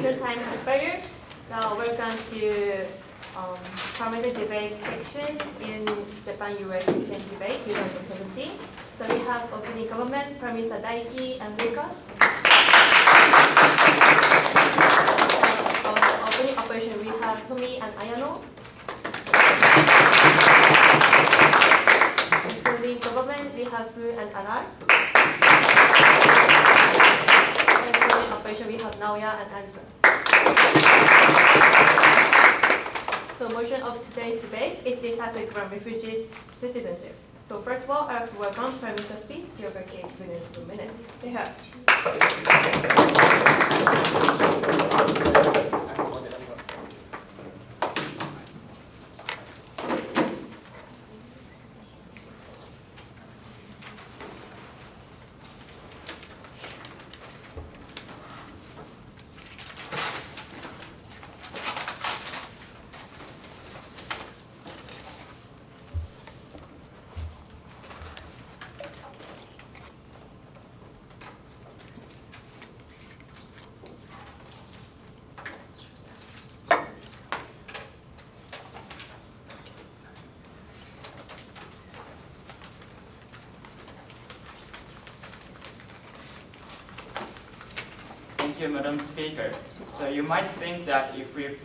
your time has expired. Now welcome to Parliamentary debate section in Japan-US exchange debate 2017. So we have opening government, Prime Minister Daiki and Lucas. On opening operation we have Tomi and Ayano. Including government we have Fu and Arai. And opening operation we have Naoya and Allison. So motion of today's debate is the subject from refugees citizenship. So first of all, I have to welcome Prime Minister's speech to your case within 2 minutes. Kephart. Thank you, Madam Speaker. So you might think that if we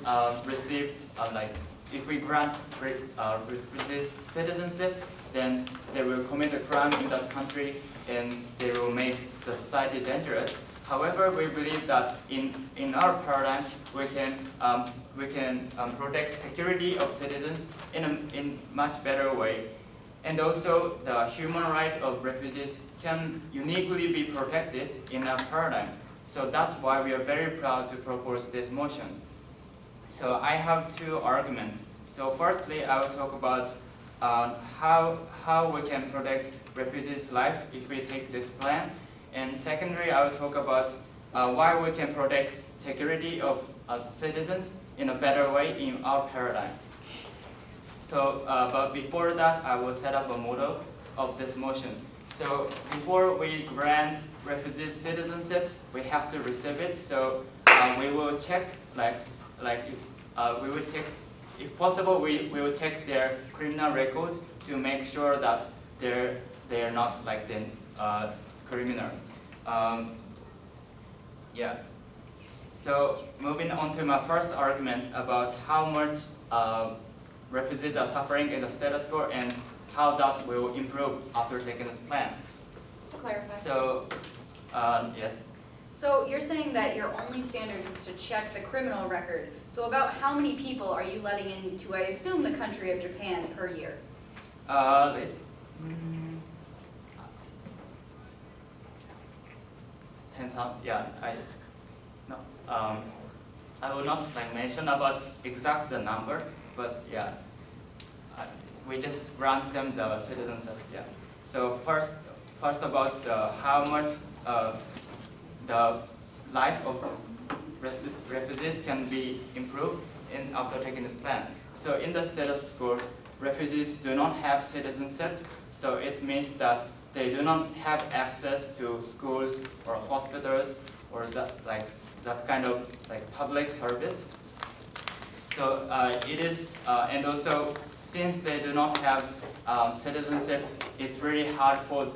if we grant refugees citizenship, then they will commit a crime in that country and they will make the society dangerous. However, we believe that in our paradigm we can protect security of citizens in a much better way, and also the human right of refugees can uniquely be protected in our paradigm. So that's why we are very proud to propose this motion. So I have two arguments. So firstly, I will talk about how we can protect refugees' life if we take this plan. And secondly, I will talk about why we can protect security of citizens in a better way in our paradigm. So, but before that, I will set up a model of this motion. So before we grant refugees citizenship, we have to receive it. So we will check, we will check, if possible, we will check their criminal records to make sure that they are not criminal. Yeah. So moving on to my first argument about how much refugees are suffering in the status quo and how that will improve after taking this plan. To clarify. So, yes. So you're saying that your only standard is to check the criminal record. So about how many people are you letting into, I assume, the country of Japan per year? It's 10,000. Yeah, I will not mention about exact the number, but yeah, we just grant them the citizenship. Yeah. So first about how much the life of refugees can be improved after taking this plan. So in the status quo, refugees do not have citizenship. So it means that they do not have access to schools or hospitals or that kind of public service. So it is, and also since they do not have citizenship, it's very hard for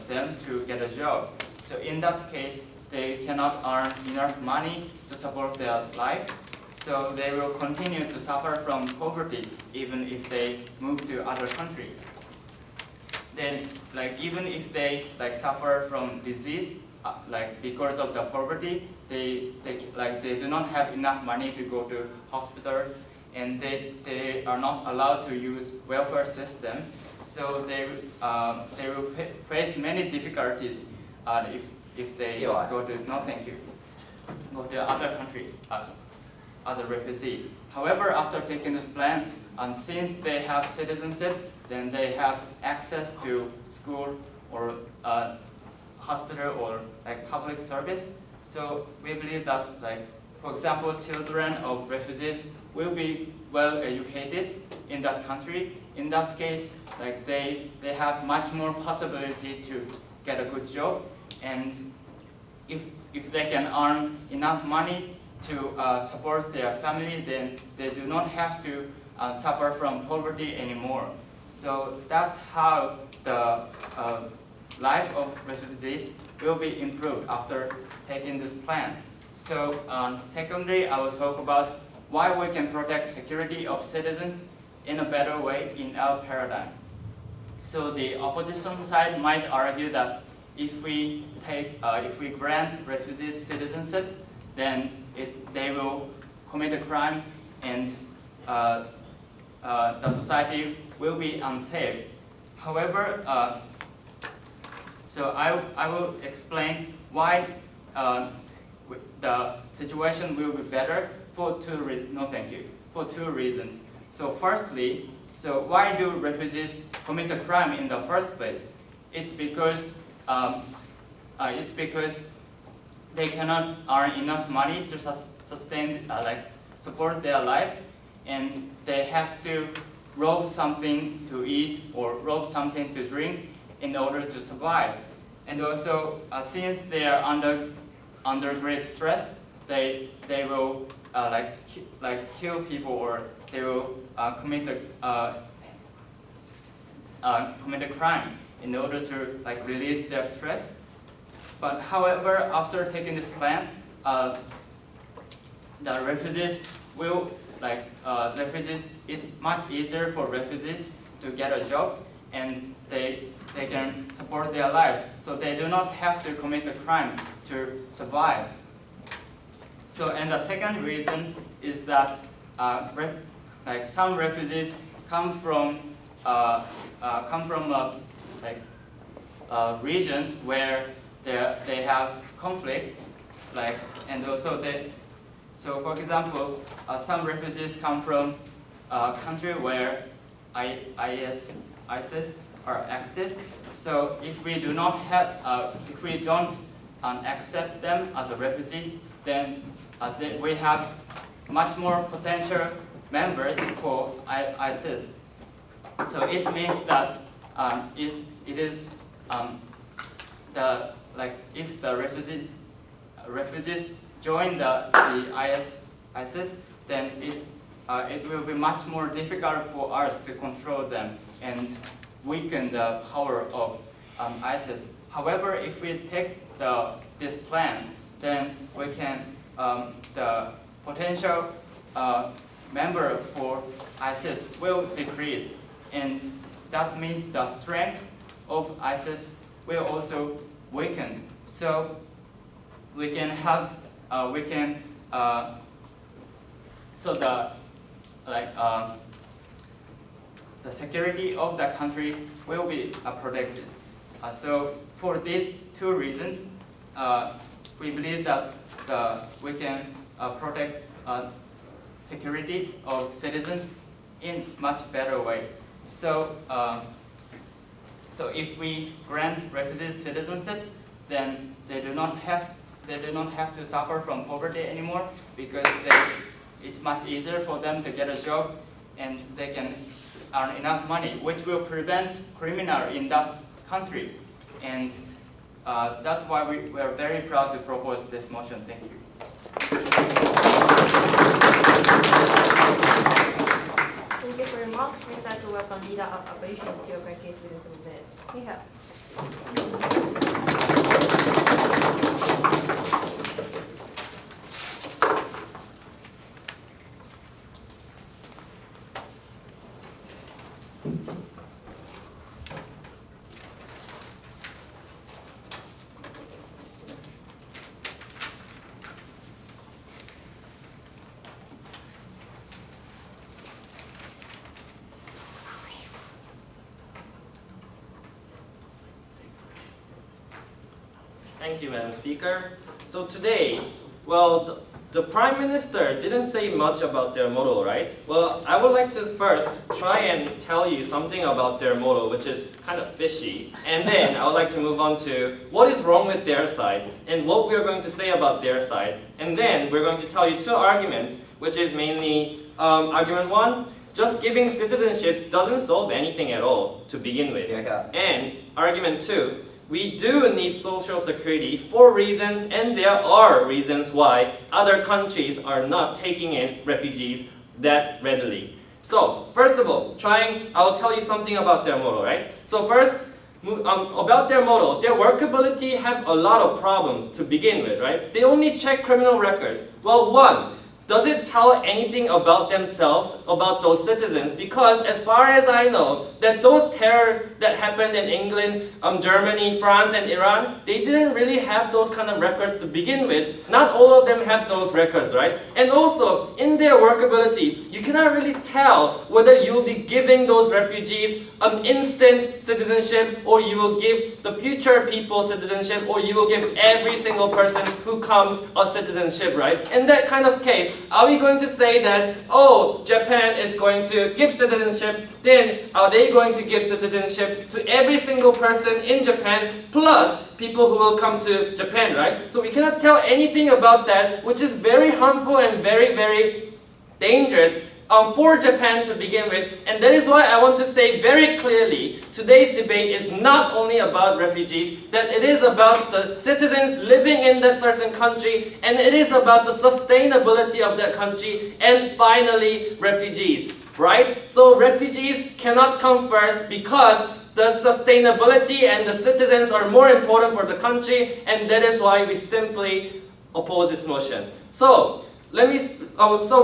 them to get a job. So in that case, they cannot earn enough money to support their life. So they will continue to suffer from poverty even if they move to other country. Then, even if they suffer from disease, because of the poverty, they do not have enough money to go to hospital, and they are not allowed to use welfare system. So they will face many difficulties if they go to other country as a refugee. However, after taking this plan, and since they have citizenship, then they have access to school or hospital or public service. So we believe that, for example, children of refugees will be well educated in that country. In that case, they have much more possibility to get a good job, and if they can earn enough money to support their family, then they do not have to suffer from poverty anymore. So that's how the life of refugees will be improved after taking this plan. So secondly, I will talk about why we can protect security of citizens in a better way in our paradigm. So the opposition side might argue that if we grant refugees citizenship, then they will commit a crime and the society will be unsafe. However, so I will explain why the situation will be better for two reasons. So firstly, so why do refugees commit a crime in the first place? It's because they cannot earn enough money to sustain, support their life, and they have to rob something to eat or rob something to drink in order to survive. And also, since they are under great stress, they will kill people, or they will commit a crime in order to release their stress. But however, after taking this plan, the refugees will it's much easier for refugees to get a job, and they can support their life, so they do not have to commit a crime to survive. So, and the second reason is that some refugees come from regions where they have conflict, and also so for example, some refugees come from a country where ISIS are active. So if we do not have, if we don't accept them as a refugees, then we have much more potential members for ISIS. So it means that it is if the refugees join the ISIS, then it will be much more difficult for us to control them and weaken the power of ISIS. However, if we take this plan, then we can the potential member for ISIS will decrease, and that means the strength of ISIS will also weaken. So we can have so the security of the country will be protected. So for these two reasons, we believe that we can protect security of citizens in much better way. So so if we grant refugees citizenship, then they do not have to suffer from poverty anymore, because it's much easier for them to get a job, and they can earn enough money, which will prevent criminal in that country. And that's why we are very proud to propose this motion. Thank you. Thank you for your remarks. Next, I'd like to welcome leader of opposition to open case within 7 minutes. Kephart. Thank you, Madam Speaker. So today, well, the Prime Minister didn't say much about their motto, right? Well, I would like to first try and tell you something about their motto, which is kind of fishy. And then I would like to move on to what is wrong with their side and what we're going to say about their side. And then we're going to tell you two arguments, which is mainly argument one, just giving citizenship doesn't solve anything at all to begin with. And argument two, we do need social security for reasons, and there are reasons why other countries are not taking in refugees that readily. So, first of all, I'll tell you something about their model, right? So first, about their model, their workability have a lot of problems to begin with, right? They only check criminal records. Well, one, does it tell anything about themselves, about those citizens? Because as far as I know, that those terror that happened in England, Germany, France, and Iran, they didn't really have those kind of records to begin with. Not all of them have those records, right? And also, in their workability, you cannot really tell whether you'll be giving those refugees an instant citizenship, or you will give the future people citizenship, or you will give every single person who comes a citizenship, right? In that kind of case, are we going to say that, oh, Japan is going to give citizenship, then are they going to give citizenship to every single person in Japan, plus people who will come to Japan, right? So we cannot tell anything about that, which is very harmful and very, very dangerous for Japan to begin with. And that is why I want to say very clearly, today's debate is not only about refugees, that it is about the citizens living in that certain country, and it is about the sustainability of that country, and finally, refugees, right? So refugees cannot come first because the sustainability and the citizens are more important for the country, and that is why we simply oppose this motion. So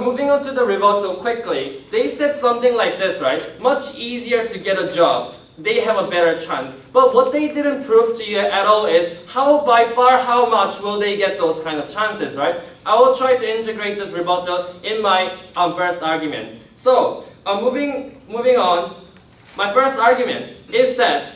moving on to the rebuttal quickly, they said something like this, right? Much easier to get a job. They have a better chance. But what they didn't prove to you at all is how much will they get those kind of chances, right? I will try to integrate this rebuttal in my first argument. So, moving on, my first argument is that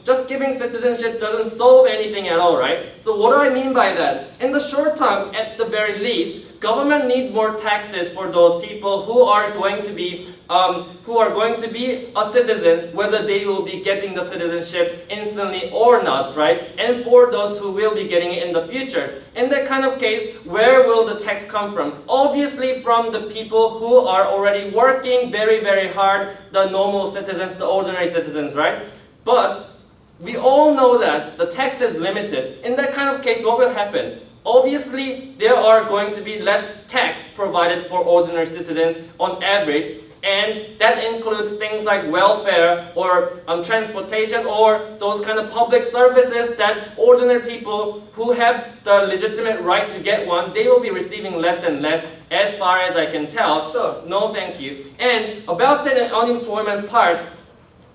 just giving citizenship doesn't solve anything at all, right? So what do I mean by that? In the short term, at the very least, government need more taxes for those people who are going to be a citizen, whether they will be getting the citizenship instantly or not, right? And for those who will be getting it in the future. In that kind of case, where will the tax come from? Obviously from the people who are already working very, very hard, the normal citizens, the ordinary citizens, right? But we all know that the tax is limited. In that kind of case, what will happen? Obviously, there are going to be less tax provided for ordinary citizens on average, and that includes things like welfare or transportation or those kind of public services that ordinary people who have the legitimate right to get one, they will be receiving less and less, as far as I can tell. So, no thank you. And about the unemployment part,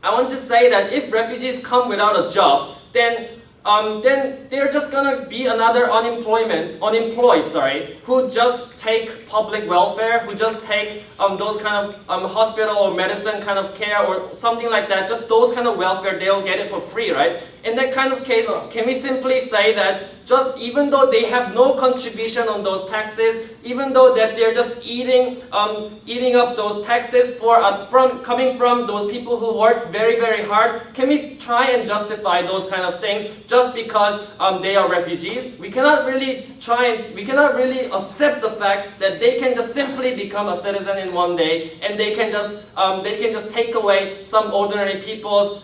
I want to say that if refugees come without a job, then they're just gonna be another unemployed, who just take public welfare, who just take those kind of hospital or medicine kind of care or something like that, just those kind of welfare, they'll get it for free, right? In that kind of case, can we simply say that just even though they have no contribution on those taxes, even though that they're just eating up those taxes coming from those people who worked very, very hard, can we try and justify those kind of things just because they are refugees? We cannot really accept the fact that they can just simply become a citizen in one day, and they can just take away some ordinary people's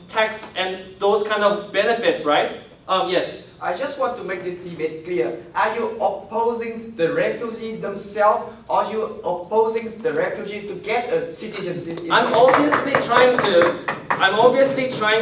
tax and those kind of benefits, right? Yes. I just want to make this debate clear. Are you opposing the refugees themselves, or are you opposing the refugees to get a citizenship? I'm obviously trying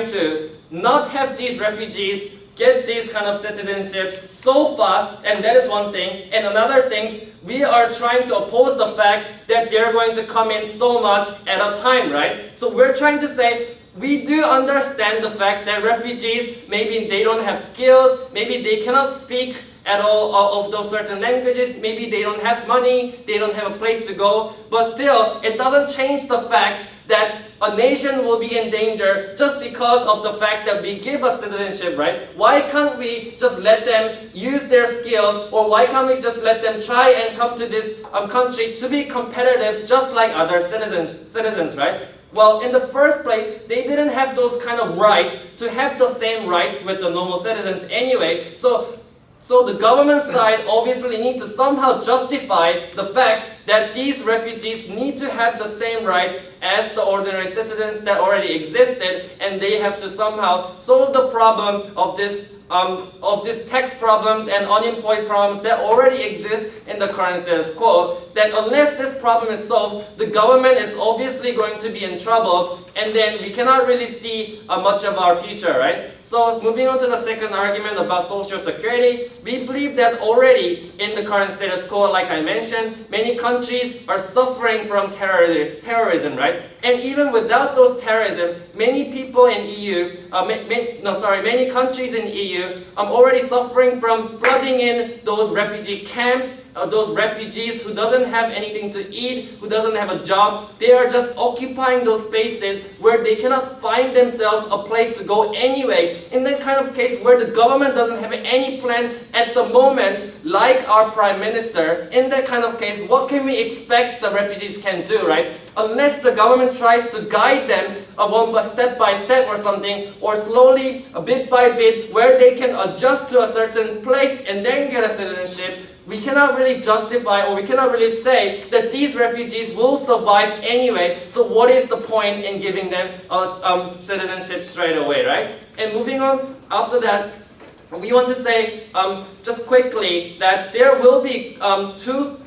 to not have these refugees get these kind of citizenships so fast, and that is one thing. And another thing, we are trying to oppose the fact that they're going to come in so much at a time, right? So we're trying to say, we do understand the fact that refugees, maybe they don't have skills, maybe they cannot speak at all of those certain languages, maybe they don't have money, they don't have a place to go, but still, it doesn't change the fact that a nation will be in danger just because of the fact that we give a citizenship, right? Why can't we just let them use their skills, or why can't we just let them try and come to this country to be competitive just like other citizens, right? Well, in the first place, they didn't have those kind of rights to have the same rights with the normal citizens anyway. So the government side obviously need to somehow justify the fact that these refugees need to have the same rights as the ordinary citizens that already existed, and they have to somehow solve the problem of these tax problems and unemployed problems that already exist in the current status quo. That unless this problem is solved, the government is obviously going to be in trouble, and then we cannot really see much of our future, right? So moving on to the second argument about social security, we believe that already in the current status quo, like I mentioned, many countries are suffering from terrorism, right? And even without those terrorism, many people in many countries in EU already suffering from flooding in those refugee camps. Those refugees who doesn't have anything to eat, who doesn't have a job, they are just occupying those spaces where they cannot find themselves a place to go anyway. In that kind of case where the government doesn't have any plan at the moment, like our Prime Minister, in that kind of case, what can we expect the refugees can do, right? Unless the government tries to guide them step by step or something, or slowly, bit by bit, where they can adjust to a certain place and then get a citizenship, we cannot really justify, or we cannot really say that these refugees will survive anyway. So what is the point in giving them citizenship straight away, right? And moving on, after that, we want to say just quickly that there will be two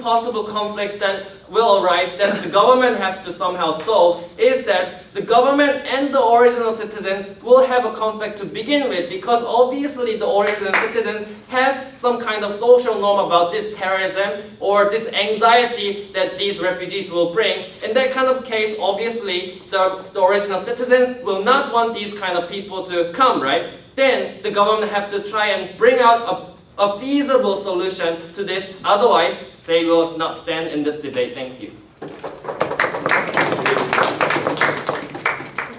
possible conflicts that will arise that the government have to somehow solve. Is that the government and the original citizens will have a conflict to begin with, because obviously the original citizens have some kind of social norm about this terrorism or this anxiety that these refugees will bring. In that kind of case, obviously the original citizens will not want these kind of people to come, right? Then the government have to try and bring out a feasible solution to this, otherwise they will not stand in this debate. Thank you. Thank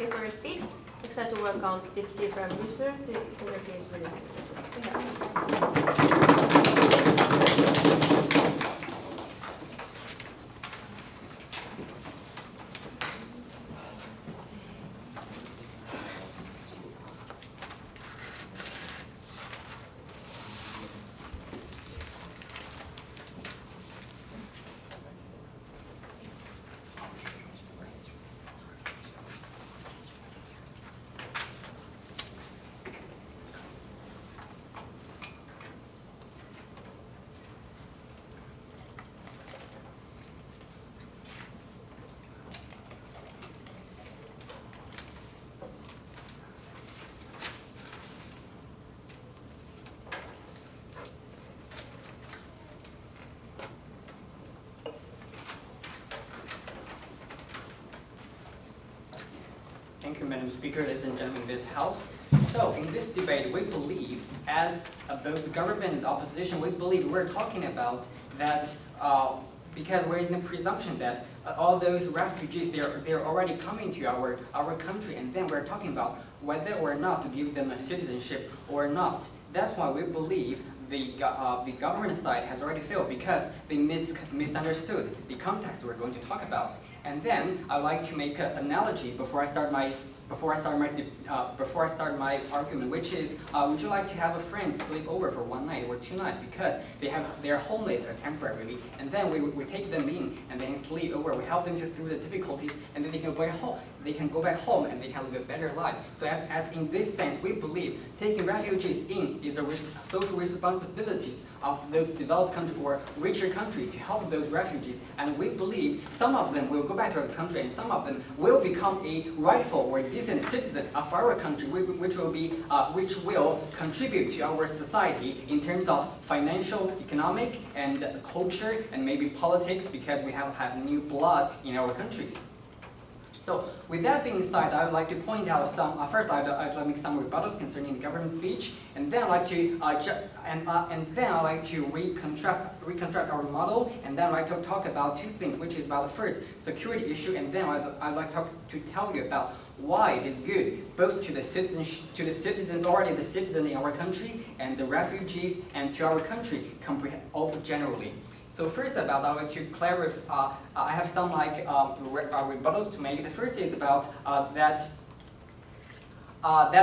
you for your speech. Excited to welcome Deputy Prime Minister to present your case for this. Thank you, Madam Speaker, ladies and gentlemen in this House. So, in this debate, we believe, as both the government and the opposition, we believe we're talking about that because we're in the presumption that all those refugees, they're already coming to our country, and then we're talking about whether or not to give them a citizenship or not. That's why we believe the government side has already failed, because they misunderstood the context we're going to talk about. And then I'd like to make an analogy before I start my argument, which is, would you like to have a friend sleep over for one night or 2 nights because they're homeless or temporarily, and then we take them in and then sleep over. We help them through the difficulties, and then they can go back home. They can go back home and they can live a better life. So as in this sense, we believe taking refugees in is a social responsibilities of those developed countries or richer countries to help those refugees. And we believe some of them will go back to our country, and some of them will become a rightful or decent citizen of our country, which will contribute to our society in terms of financial, economic, and culture, and maybe politics, because we have new blood in our countries. So, with that being said, I would like to point out some. First, I'd like to make some rebuttals concerning the government speech, and then I'd like to reconstruct our model, and then I'd like to talk about 2 things, which is about the first security issue, and then I'd like to tell you about why it is good both to the citizens already the citizens in our country, and the refugees, and to our country generally. So first about, I'd like to clarify, I have some rebuttals to make. The first is about that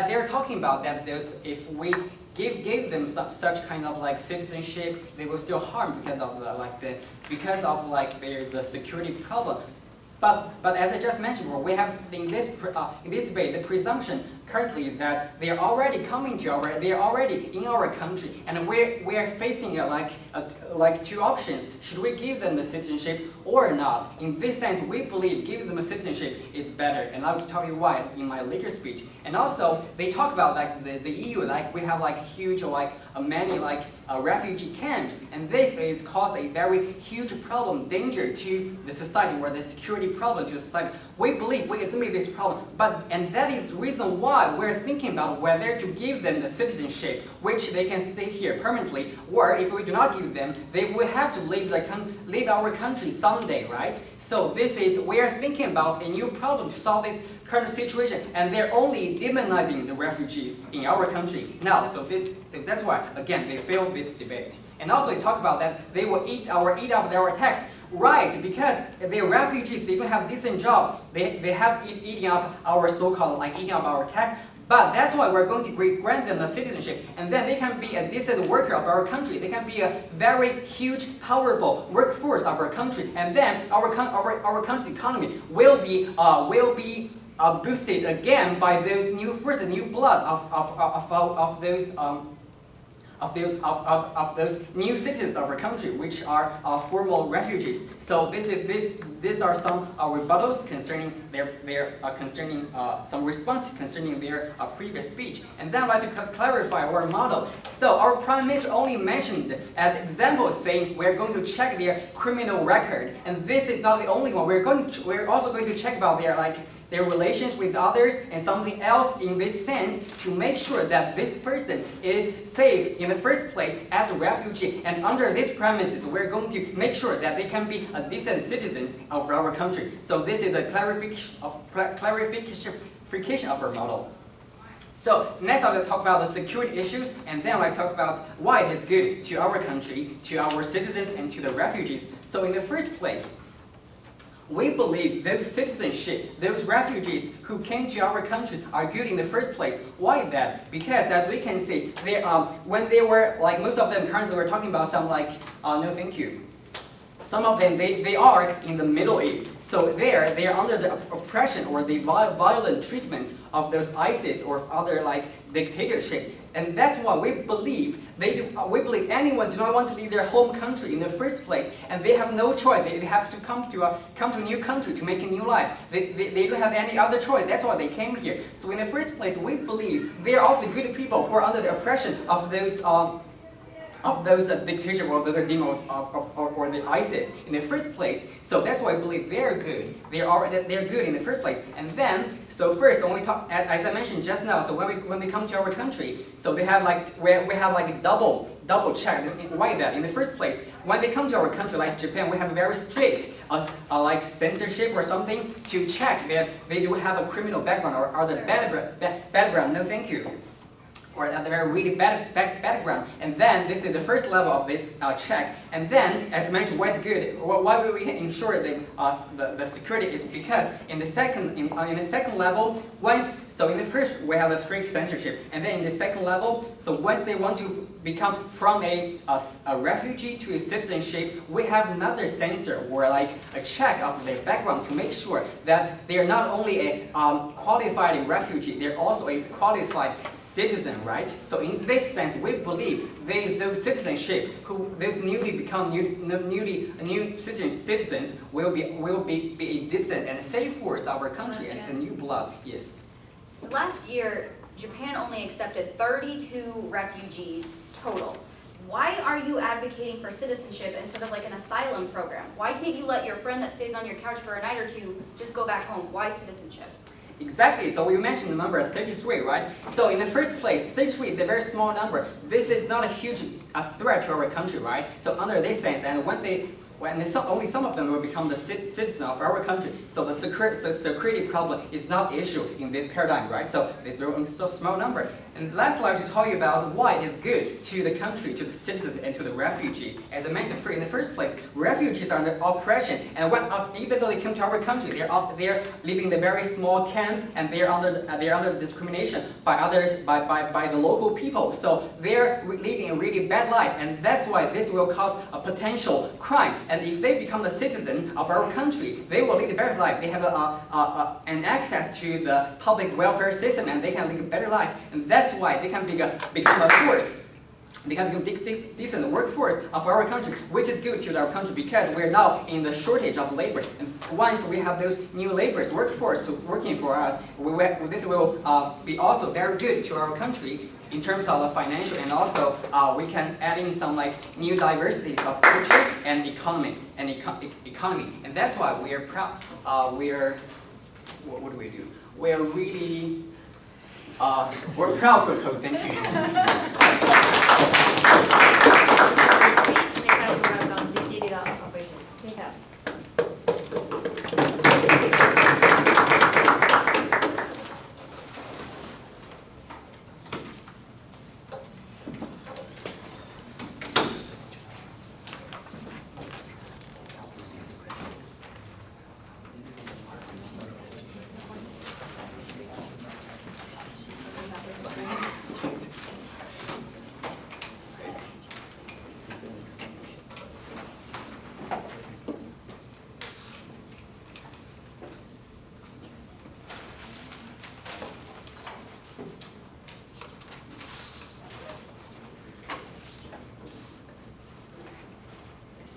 they're talking about that if we give them such kind of like citizenship, they will still harm because of there's a security problem. But as I just mentioned, we have in this debate the presumption currently that they are already they are already in our country, and we are facing like two options. Should we give them the citizenship or not? In this sense, we believe giving them a citizenship is better, and I'll tell you why in my later speech. And also, they talk about like the EU, like we have like huge many refugee camps, and this is cause a very huge problem, danger to the society, or the security problem to the society. We believe we can meet this problem, and that is the reason why we're thinking about whether to give them the citizenship, which they can stay here permanently, or if we do not give them, they will have to leave our country someday, right? So we are thinking about a new problem to solve this current situation, and they're only demonizing the refugees in our country now. So that's why again they failed this debate. And also they talk about that they will eat up our tax. Right, because the refugees, they even have a decent job. They have eating up our so-called eating up our tax. But that's why we're going to grant them the citizenship, and then they can be a decent worker of our country. They can be a very huge, powerful workforce of our country, and then our country's economy will be boosted again by those new blood of those new citizens of our country, which are formal refugees. So these are some rebuttals concerning some response concerning their previous speech. And then I'd like to clarify our model. So our Prime Minister only mentioned as example saying we're going to check their criminal record, and this is not the only one. We're also going to check about their relations with others and something else in this sense to make sure that this person is safe in the first place as a refugee. And under these premises, we're going to make sure that they can be a decent citizens of our country. So this is a clarification of our model. So next I'll talk about the security issues, and then I'll talk about why it is good to our country, to our citizens, and to the refugees. So in the first place, we believe those refugees who came to our country are good in the first place. Why that? Because as we can see, when they were most of them currently we're talking about some no thank you. Some of them they are in the Middle East. So they are under the oppression or the violent treatment of those ISIS or other dictatorship. And that's why we believe anyone do not want to leave their home country in the first place, and they have no choice. They have to come to a new country to make a new life. They don't have any other choice. That's why they came here. So in the first place, we believe they are all the good people who are under the oppression of those dictatorship or the demo or the ISIS in the first place. So that's why I believe they're good. They're good in the first place. And then first when we talk, as I mentioned just now, so when they come to our country, so they have we have double check. Why that? In the first place, when they come to our country like Japan, we have a very strict censorship or something to check that they do have a criminal background or other bad background. No, thank you. Or at the very really bad background, and then this is the first level of this check. And then, as mentioned, why will we ensure the security is because in the second level, in the first we have a strict censorship, and then in the second level, so once they want to become from a refugee to a citizenship, we have another censor or a check of their background to make sure that they are not only a qualified refugee, they're also a qualified citizen, right? So in this sense, we believe those citizenship, those newly become new citizens will be a decent and safe force of our country, and it's a new blood. Yes. Last year, Japan only accepted 32 refugees total. Why are you advocating for citizenship instead of an asylum program? Why can't you let your friend that stays on your couch for a night or two just go back home? Why citizenship? Exactly. So you mentioned the number 33, right? So in the first place, 33 is a very small number. This is not a huge threat to our country, right? So under this sense, and only some of them will become the citizen of our country. So the security problem is not an issue in this paradigm, right? So it's a so small number. And last, I'd like to tell you about why it is good to the country, to the citizens, and to the refugees. As I mentioned in the first place, refugees are under oppression, and even though they come to our country, they're living in a very small camp, and they're under discrimination by others, by the local people. So they're living a really bad life, and that's why this will cause a potential crime. And if they become the citizen of our country, they will lead a better life. They have an access to the public welfare system, and they can live a better life. And that's why they can become a force. They can become decent workforce of our country, which is good to our country because we're now in the shortage of labor. And once we have those new laborers, workforce working for us, this will be also very good to our country in terms of the financial, and also we can add in some new diversities of culture and economy. And that's why we are proud. What do we do? We're really we're proud to oppose. Thank you. Next time we have done digital operation. Kephart.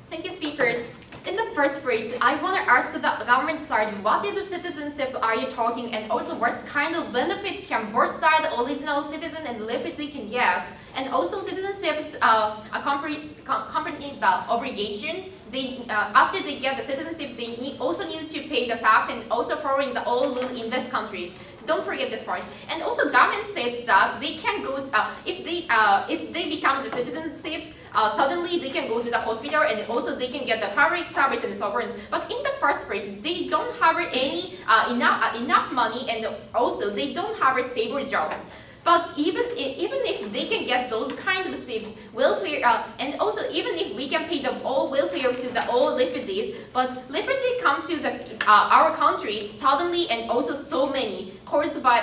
Thank you, speakers. In the first phrase, I want to ask the government side, what is the citizenship are you talking, and also what kind of benefit can both sides, original citizen and refugee can get, and also citizenship accompany the obligation. They after they get the citizenship, they also need to pay the tax and also following the old rules in these countries. Don't forget this point. And also, government said that they can go if they become the citizenship. Suddenly they can go to the hospital and also they can get the public service and so forth. But in the first place, they don't have any enough money, and also they don't have stable jobs. But even if they can get those kind of things, welfare, and also even if we can pay the all welfare to the all refugees, but refugees come to the our countries suddenly, and also so many caused by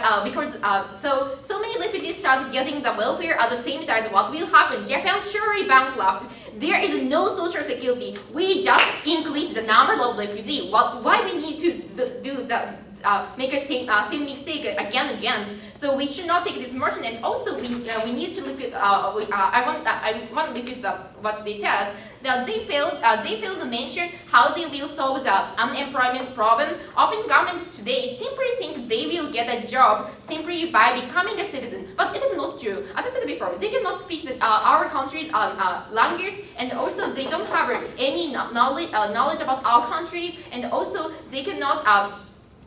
so many refugees start getting the welfare at the same time. What will happen? Japan surely bankrupt. There is no social security. We just increase the number of refugees. Why we need to do the make a same mistake again and again? So we should not take this motion. And also we need to look at I want to look at what they said, that they failed to mention how they will solve the unemployment problem. Often government today simply think they will get a job simply by becoming a citizen, but it is not true. As I said before, they cannot speak our country's language, and also they don't have any knowledge about our country, and also they cannot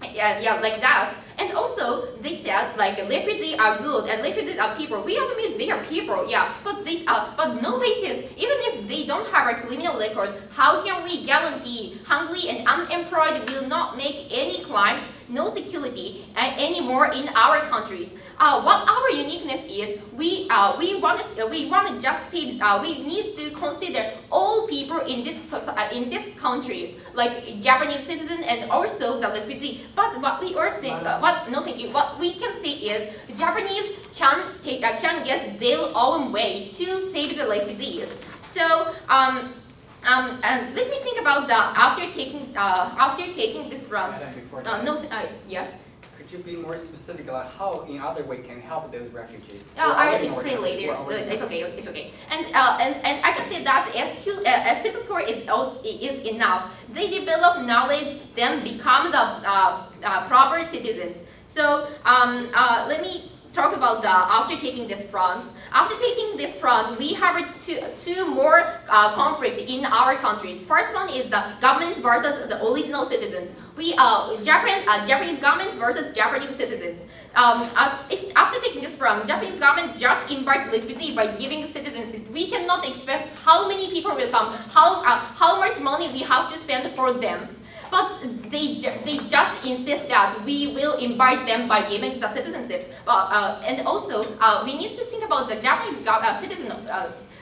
like that. And also they said refugees are good and refugees are people. We admit they are people, yeah, but no basis. Even if they don't have a criminal record, how can we guarantee hungry and unemployed will not make any crimes, no security anymore in our countries? What our uniqueness is, we want to just see we need to consider all people in this countries, like Japanese citizen and also the refugee. But what we are saying, what we can say is Japanese can get their own way to save the refugees. So and let me think about the after taking this round. Yes. Could you be more specific about how in other way can help those refugees? I will explain later. It's okay. And I can say that status quo is enough. They develop knowledge, then become the proper citizens. So let me talk about after taking this France. After taking this France, we have two more conflict in our countries. First one is the government versus the original citizens. Japanese government versus Japanese citizens. After taking this France, Japanese government just invite refugees by giving citizenship. We cannot expect how many people will come, how much money we have to spend for them. but they just insist that we will invite them by giving the citizenship. And also, we need to think about the Japanese citizen.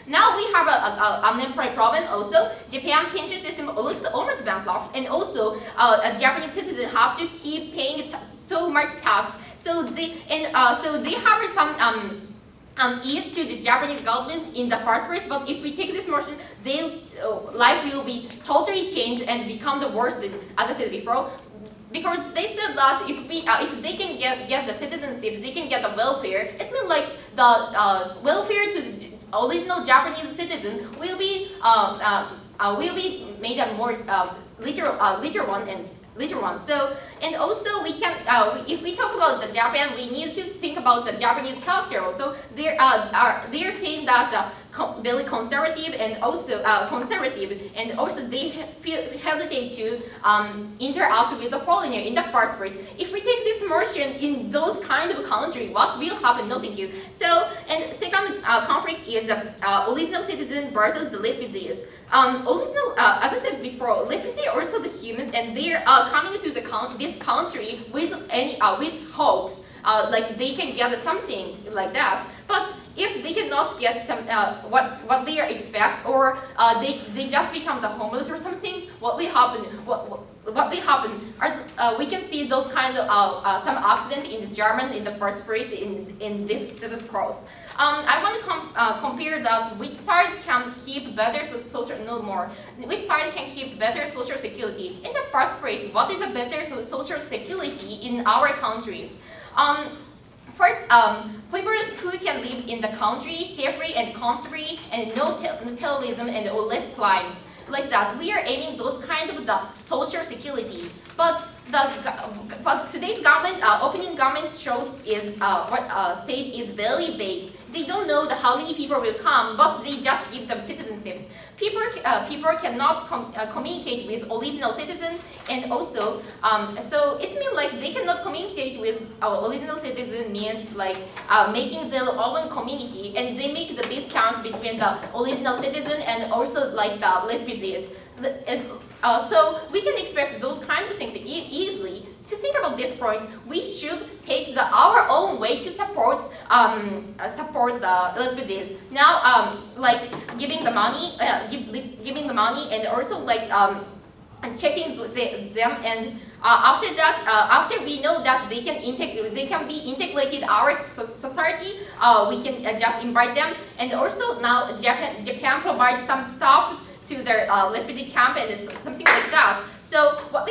Now we have an unemployed problem also. Japan pension system looks almost bankrupt, and also a Japanese citizen have to keep paying so much tax. So they have some ease to the Japanese government in the first place, but if we take this motion, their life will be totally changed and become the worst, as I said before. Because they said that if they can get the citizenship, they can get the welfare. It's been like the welfare to the original Japanese citizen will be made a more later one. So, and also we can, if we talk about the Japan, we need to think about the Japanese character also. They're saying that very conservative and also they hesitate to interact with the foreigner in the first place. If we take this motion in those kind of country, what will happen? No, thank you. So, and second conflict is original citizen versus the refugees. Original, as I said before, refugees are also the human, and they are coming to this country with with hopes, like they can get something like that. But if they cannot get some what they expect, or they just become the homeless or something, what will happen? What will happen? We can see those kind of some accident in German in the first place in this cross. I want to compare that which side can keep better which side can keep better social security. In the first place, what is a better social security in our countries? First, people who can live in the country safely and comfortably, and no terrorism and less crimes. Like that, we are aiming those kind of the social security. But today's government opening government shows is what state is very vague. They don't know how many people will come, but they just give them citizenships. People cannot communicate with original citizens, and also so it means like they cannot communicate with original citizen means like making their own community, and they make the distance between the original citizen and also like the refugees. So we can expect those kind of things easily. To think about this point, we should take our own way to support the refugees. Now, like giving the money, and also like checking them, and after that, after we know that they can be integrated our society, we can just invite them. And also now Japan provides some stuff to their refugee camp and something like that. So what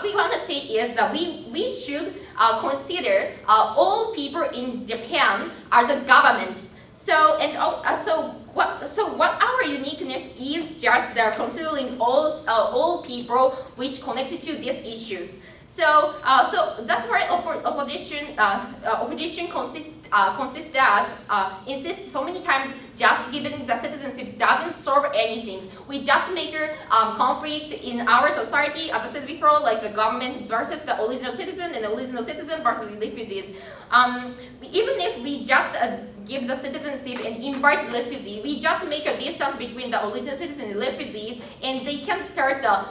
we want to say is that we should consider all people in Japan are the governments. So what our uniqueness is just they're considering all people which connected to these issues. So that's why opposition consists that insists so many times just giving the citizenship doesn't solve anything. We just make a conflict in our society, as I said before, like the government versus the original citizen and the original citizen versus the refugees. Even if we just give the citizenship and invite refugees, we just make a distance between the original citizen and refugees, and they can start the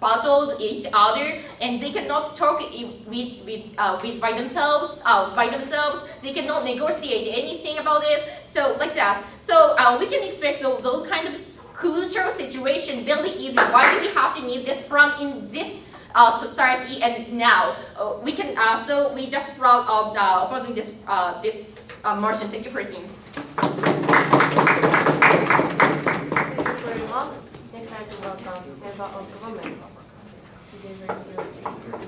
battle each other, and they cannot talk by themselves. They cannot negotiate anything about it. So like that. So we can expect those kind of crucial situation very easy. Why do we have to need this front in this society? And now we can. So we just brought opposing this motion. Thank you for listening. Thank you very much. Next time to welcome member of government to deliver your speeches.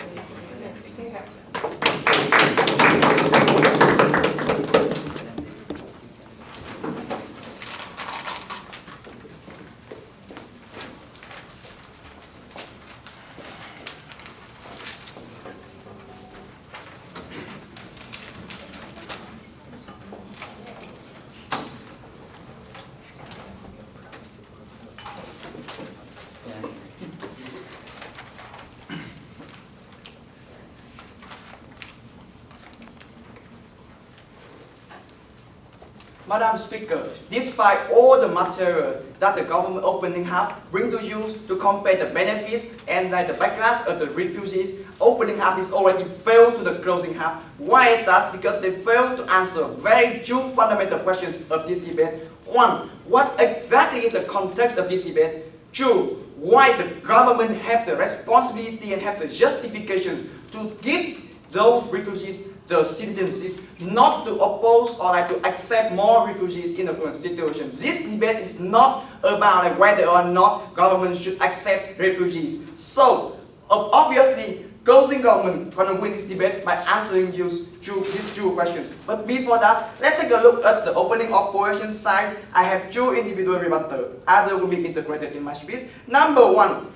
Madam Speaker, despite all the material that the government opening hub bring to you to compare the benefits and the backlash of the refugees, opening hub is already failed to the closing hub. Why is that? Because they failed to answer very two fundamental questions of this debate. One, what exactly is the context of this debate? Two, why the government have the responsibility and have the justifications to give those refugees the citizenship, not to oppose or to accept more refugees in the current situation. This debate is not about whether or not government should accept refugees. So, obviously, closing government gonna win this debate by answering these two questions. But before that, let's take a look at the opening operation size. I have two individual rebuttals. Other will be integrated in my speech. Number one,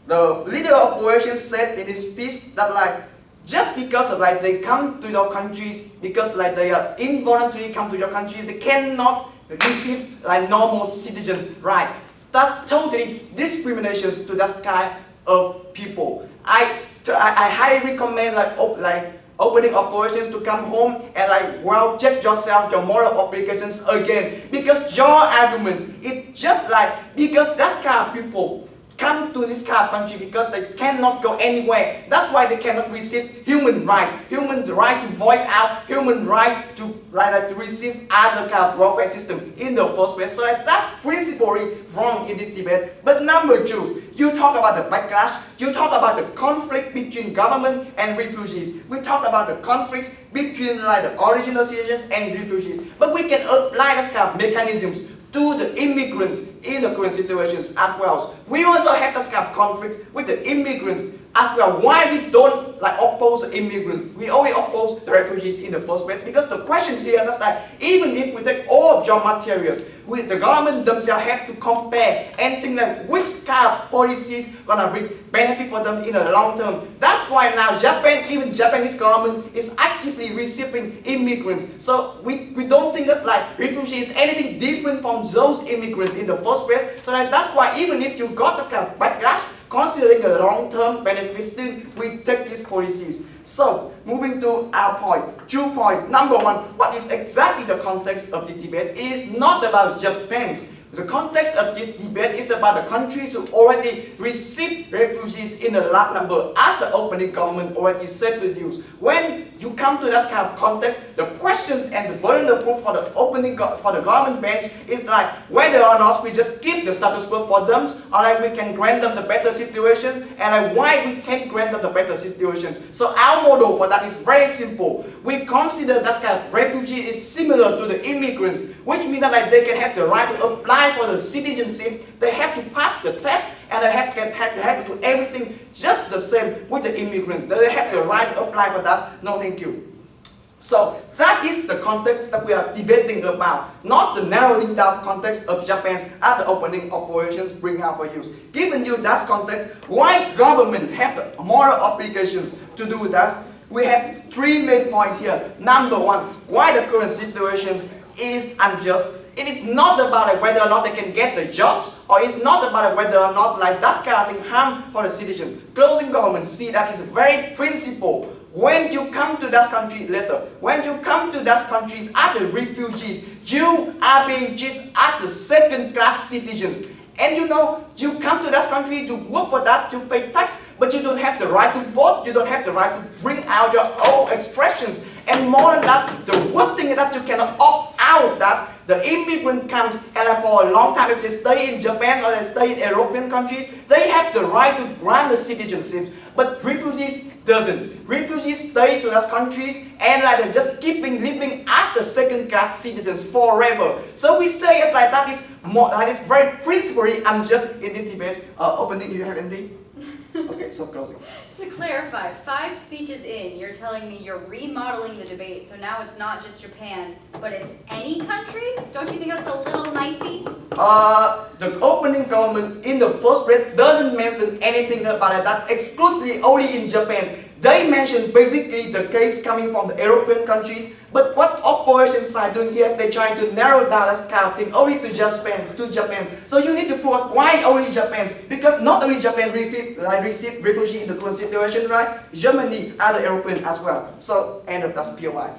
the leader of operations said in his speech that just because of they come to your countries, because they are involuntarily come to your countries, they cannot receive normal citizens, right? That's totally discrimination to that kind of people. I highly recommend opening operations to come home and well check yourself, your moral obligations again, because your arguments, it's just because that kind of people come to this kind of country because they cannot go anywhere. That's why they cannot receive human right to voice out, human right to to receive other kind of welfare system in the first place. So that's principally wrong in this debate. But number two, you talk about the backlash, you talk about the conflict between government and refugees. We talk about the conflicts between the original citizens and refugees. But we can apply this kind of mechanisms to the immigrants in the current situations as well. We also have this kind of conflict with the immigrants as well. Why we don't oppose the immigrants? We only oppose the refugees in the first place, because the question here is even if we take all of your materials, the government themselves have to compare and think which kind of policies gonna bring benefit for them in the long term. That's why now even Japanese government is actively receiving immigrants. So we don't think that refugees is anything different from those immigrants in the first place. So that's why even if you got this kind of backlash, considering the long-term benefits, still we take these policies. So, moving to our point, 2 points. Number one, what is exactly the context of the debate? It is not about Japan. The context of this debate is about the countries who already received refugees in a large number, as the opening government already said to you. When you come to that kind of context, the questions and the burden of proof for the government bench is whether or not we just keep the status quo for them, or we can grant them the better situations, and why we can't grant them the better situations. So our model for that is very simple. We consider that kind of refugee is similar to the immigrants, which means that they can have the right to apply for the citizenship. They have to pass the test, and they have to do everything just the same with the immigrant. They have the right to apply for that. No, thank you. So that is the context that we are debating about, not the narrowing down context of Japan's other opening operations bring out for use. Given you that context, why government have the moral obligations to do that? We have 3 main points here. Number one, why the current situation is unjust. It is not about whether or not they can get the jobs, or it's not about whether or not that kind of thing harm for the citizens. Closing government see that is very principle. When you come to that country later, when you come to that countries as the refugees, you are being treated as the second-class citizens. And you come to that country to work for that, to pay tax, but you don't have the right to vote, you don't have the right to bring out your own expressions. And more than that, the worst thing is that you cannot opt out. That the immigrant comes, and for a long time, if they stay in Japan or they stay in European countries, they have the right to grant the citizenship. But refugees doesn't. Refugees stay to those countries and they're just living as the second-class citizens forever. So we say it that is very principally unjust in this debate. Opening, do you have anything? Okay, so closing. To clarify, 5 speeches in, you're telling me you're remodeling the debate, so now it's not just Japan, but it's any country? Don't you think that's a little knifey? The opening government in the first place doesn't mention anything about that exclusively only in Japan. They mention basically the case coming from the European countries, but what operations are doing here, they're trying to narrow down that kind of thing only to Japan. So you need to prove why only Japan, because not only Japan receive refugees in the current situation, right? Germany, other European as well. So end of that POI.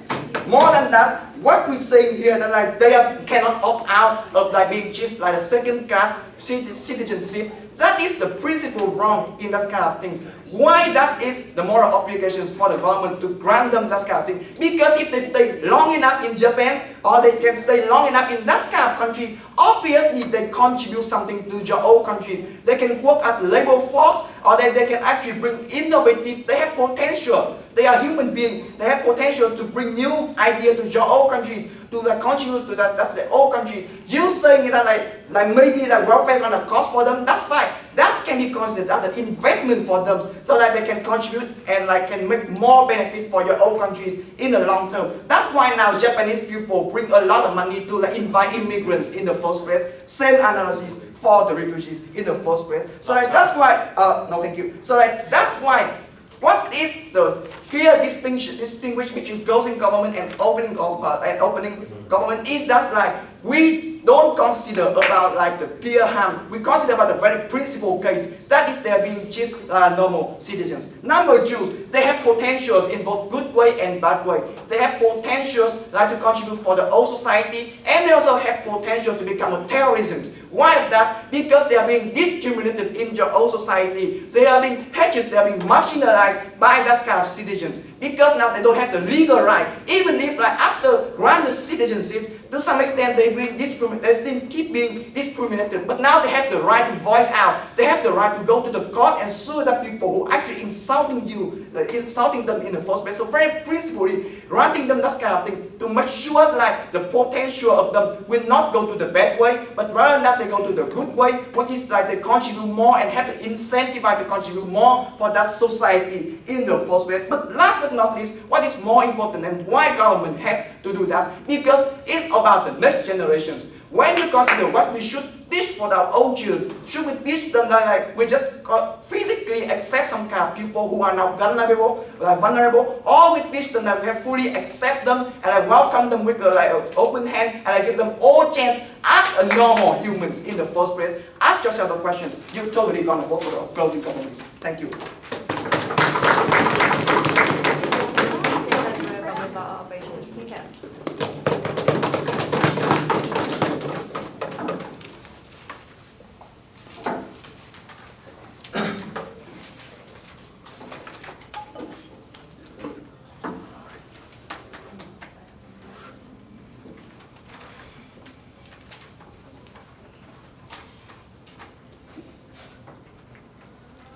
More than that, what we're saying here that like they cannot opt out of like being just like a second class citizenship. That is the principle wrong in that kind of things. Why that is the moral obligations for the government to grant them that kind of thing? Because if they stay long enough in Japan, or they can stay long enough in that kind of countries, obviously they contribute something to your own countries. They can work as a labor force, or they can actually bring innovative, they have potential. They are human beings. They have potential to bring new ideas to your own countries, to like contribute to that's their own countries. You saying that like maybe like welfare gonna cost for them, that's fine. That can be considered as an investment for them, so that they can contribute and like can make more benefit for your own countries in the long term. That's why now Japanese people bring a lot of money to like invite immigrants in the first place. Same analysis for the refugees in the first place. So like that's why no thank you. So like that's why. What is the clear distinguish between closing government and opening government is that like we don't consider about like the clear harm. We consider about the very principal case. That is they are being just normal citizens. Number two, they have potentials in both good way and bad way. They have potentials like to contribute for the whole society, and they also have potential to become a terrorism. Why that? Because they are being discriminated in your own society. They are being hated, they are being marginalized by that kind of citizens. Because now they don't have the legal right. Even if like after granted citizenship, to some extent they still keep being discriminated. But now they have the right to voice out. They have the right to go to the court and sue the people who actually insulting you, insulting them in the first place. So very principally, granting them that kind of thing to make sure like the potential of them will not go to the bad way, but rather than they go to the good way, which is like they contribute more and have to incentivize to contribute more for that society in the first place. But last but not least, what is more important and why government have to do that? Because it's about the next generations. When you consider what we should teach for our own children, should we teach them that like we just physically accept some kind of people who are now vulnerable, or we teach them that we have fully accept them and like welcome them with an open hand and like give them all chance as a normal humans in the first place? Ask yourself the questions. You're totally gonna vote for the closing governments. Thank you.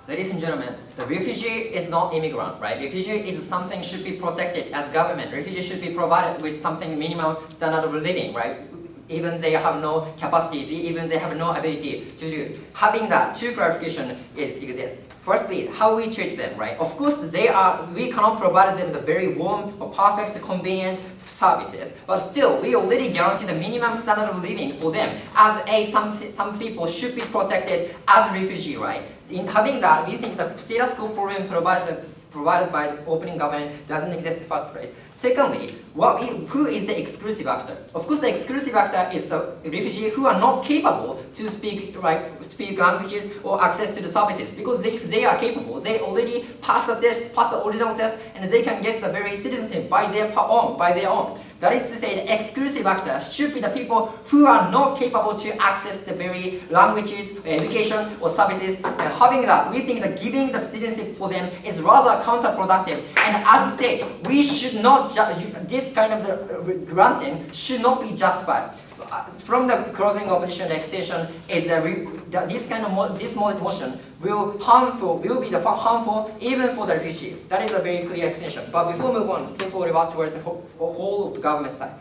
Ladies and gentlemen, the refugee is not immigrant, right? Refugee is something should be protected as government. Refugee should be provided with something minimum standard of living, right? Even they have no capacities, even they have no ability to do. Having that, two clarifications exist. Firstly, how we treat them, right? Of course, we cannot provide them the very warm or perfect, convenient services, but still, we already guarantee the minimum standard of living for them. Some people should be protected as refugee, right? In having that, we think the status quo problem provided by the opening government doesn't exist in the first place. Secondly, who is the exclusive actor? Of course, the exclusive actor is the refugee who are not capable to speak languages or access to the services. Because if they are capable, they already pass the test, pass the original test, and they can get the very citizenship by their own. That is to say, the exclusive actors should be the people who are not capable to access the very languages, education, or services. And having that, we think that giving the citizenship for them is rather counterproductive. And as a state, we should not this kind of the granting should not be justified. From the closing opposition extension is this motion will be harmful even for the refugee. That is a very clear extension. But before we move on, simple revert towards the whole of the government side.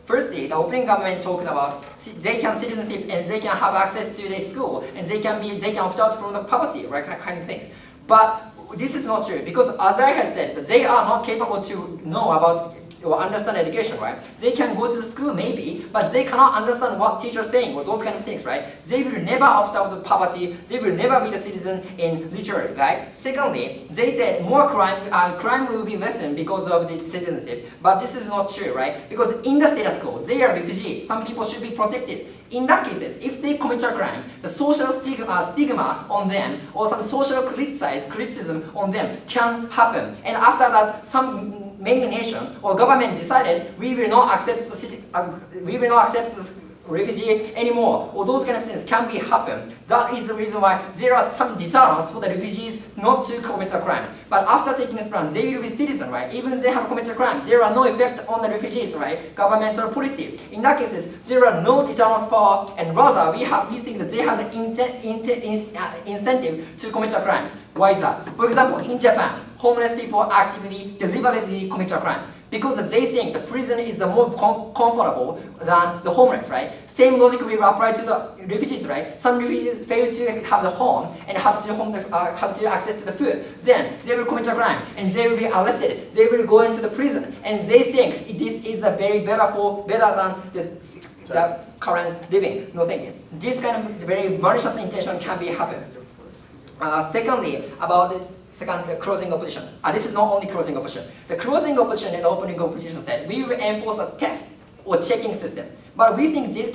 Firstly, the opening government talking about they can citizenship and they can have access to the school and they can opt out from the poverty, right? Kind of things. But this is not true because as I have said, they are not capable to know about or understand education, right? They can go to the school maybe, but they cannot understand what teachers are saying or those kind of things, right? They will never opt out of poverty. They will never be the citizen in literally, right? Secondly, they said more crime will be lessened because of the citizenship, but this is not true, right? Because in the status quo, they are refugees. Some people should be protected. In that cases, if they commit a crime, the social stigma on them or some social criticism on them can happen. And after that, some many nations or government decided we will not accept the refugee anymore, or those kind of things can be happen. That is the reason why there are some deterrents for the refugees not to commit a crime. But after taking this plan, they will be citizens, right? Even they have committed a crime, there are no effect on the refugees, right? Governmental policy. In that cases, there are no deterrence power, and rather we think that they have the incentive to commit a crime. Why is that? For example, in Japan, homeless people actively, deliberately commit a crime, because they think the prison is the more comfortable than the homeless, right? Same logic will apply to the refugees, right? Some refugees fail to have the home and have to access to the food. Then they will commit a crime and they will be arrested. They will go into the prison, and they think this is a better than this the current living. No thank you. This kind of very malicious intention can be happen. Secondly, about the closing opposition. This is not only closing opposition. The closing opposition and opening opposition said we will enforce a test or checking system. But we think this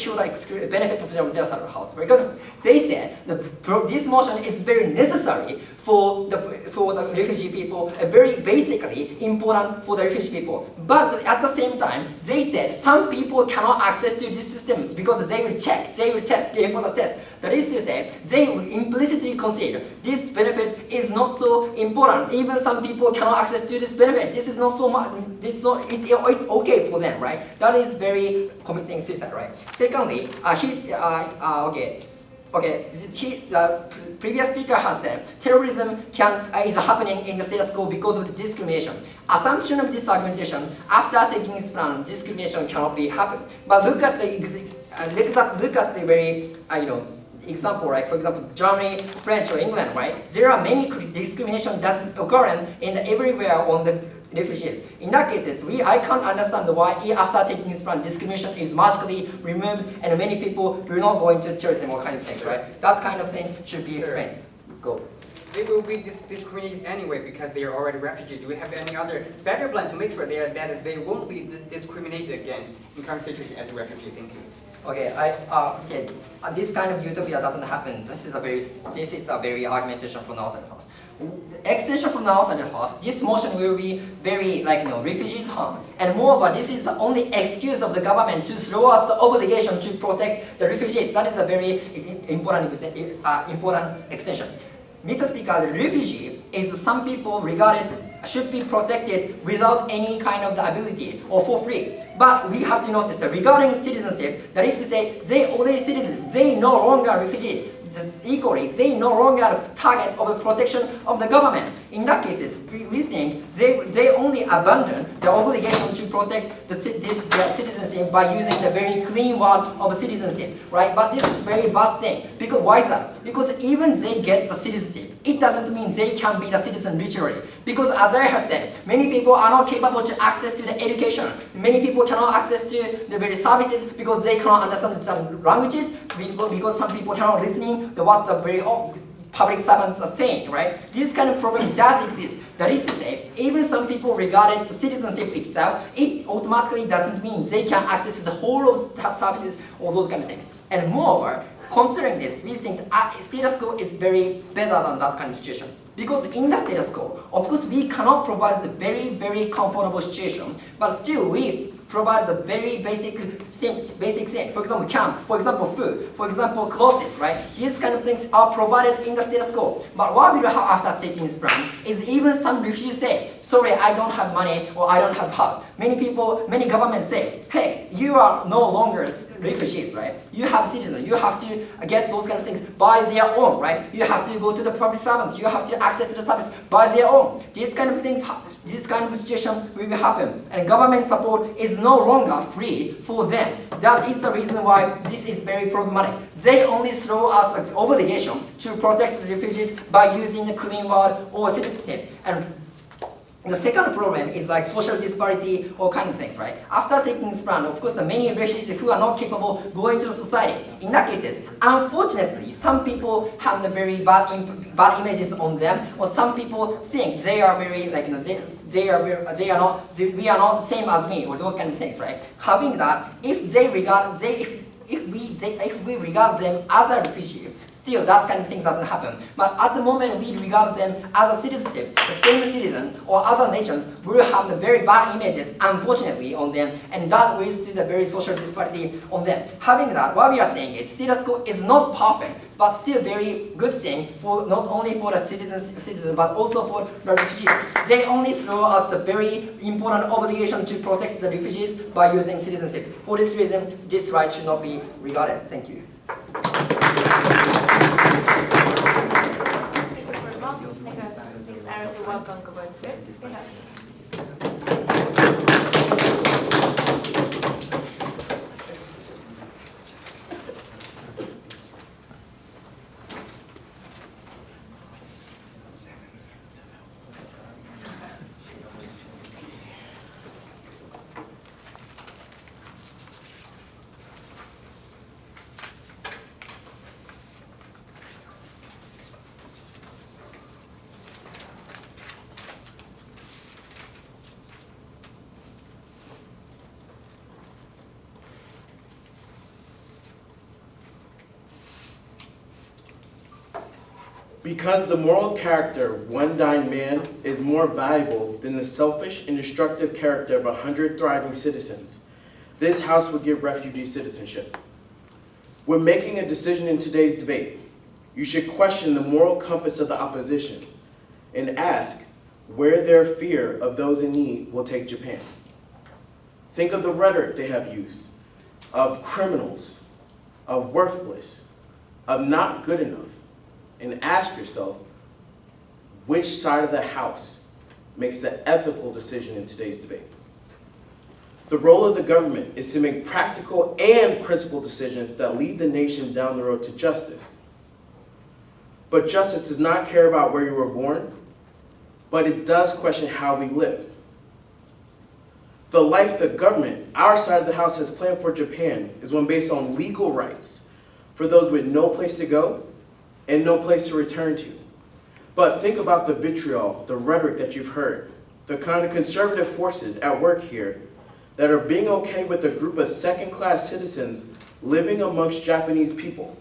could benefit of their side of the house, because they said this motion is very necessary for the refugee people, very basically important for the refugee people. But at the same time, they said some people cannot access to these systems because they will check, they will test, they enforce a test. That is to say, they will implicitly consider this benefit is not so important. Even some people cannot access to this benefit. This is not so much. It's okay for them, right? That is very committing suicide, right? Secondly, the previous speaker has said terrorism is happening in the status quo because of the discrimination. Assumption of this argumentation, after taking this plan, discrimination cannot be happen. But look at the very example, right? For example, Germany, French, or England, right? There are many discrimination that's occurring in everywhere on the refugees. In that cases, I can't understand why after taking this plan, discrimination is magically removed and many people will not go into church and all kind of things, right? That kind of things should be explained. Go. They will be discriminated anyway because they are already refugees. Do we have any other better plan to make sure that they won't be discriminated against in current situation as a refugee? Thank you. Okay, this kind of utopia doesn't happen. This is a very argumentation from outside the house. Extension from the outside the house, this motion will be very refugees harm. And moreover, this is the only excuse of the government to throw out the obligation to protect the refugees. That is a very important extension. Mr. Speaker, the refugee is some people regarded should be protected without any kind of the ability or for free. But we have to notice that regarding citizenship, that is to say, they already citizens, they no longer refugees. Just equally, they no longer target of the protection of the government. In that cases, we think they only abandon the obligation to protect the citizenship by using the very clean word of citizenship, right? But this is very bad thing. Because why is that? Because even they get the citizenship, it doesn't mean they can be the citizen literally. Because as I have said, many people are not capable to access to the education. Many people cannot access to the very services because they cannot understand some languages. Because some people cannot listening to what the very public servants are saying, right? This kind of problem does exist. That is to say, even some people regarded the citizenship itself, it automatically doesn't mean they can access the whole of services or those kind of things. And moreover, considering this, we think status quo is very better than that kind of situation. Because in the status quo, of course, we cannot provide the very, very comfortable situation, but still we provide the very basic things. For example, camp, for example, food, for example, clothes, right? These kind of things are provided in the status quo. But what we will have after taking this plan is even some refugees say, sorry, I don't have money or I don't have house. Many governments say, hey, you are no longer refugees, right? You have citizens. You have to get those kind of things by their own, right? You have to go to the public servants. You have to access to the service by their own. These kind of things, this kind of situation will happen, and government support is no longer free for them. That is the reason why this is very problematic. They only throw us an obligation to protect the refugees by using the clean word or citizenship. And the second problem is like social disparity or kind of things, right? After taking this plan, of course, the many refugees who are not capable going to the society. In that cases, unfortunately, some people have the very bad images on them, or some people think they are very we are not same as me, or those kind of things, right? Having that, if we regard them as a refugee, still that kind of thing doesn't happen. But at the moment we regard them as a citizenship, the same citizen or other nations will have the very bad images, unfortunately, on them, and that leads to the very social disparity on them. Having that, what we are saying is status quo is not perfect, but still very good thing for not only for the citizens but also for the refugees. They only throw us the very important obligation to protect the refugees by using citizenship. For this reason, this right should not be regarded. Thank you. Thank you very much. Next, Allison, welcome to the script. Go ahead. Because the moral character of one dying man is more valuable than the selfish and destructive character of 100 thriving citizens, this House would give refugees citizenship. When making a decision in today's debate, you should question the moral compass of the opposition and ask where their fear of those in need will take Japan. Think of the rhetoric they have used, of criminals, of worthless, of not good enough, and ask yourself which side of the House makes the ethical decision in today's debate. The role of the government is to make practical and principled decisions that lead the nation down the road to justice. But justice does not care about where you were born, but it does question how we live. The life the government, our side of the House, has planned for Japan is one based on legal rights for those with no place to go and no place to return to. But think about the vitriol, the rhetoric that you've heard, the kind of conservative forces at work here that are being okay with a group of second-class citizens living amongst Japanese people.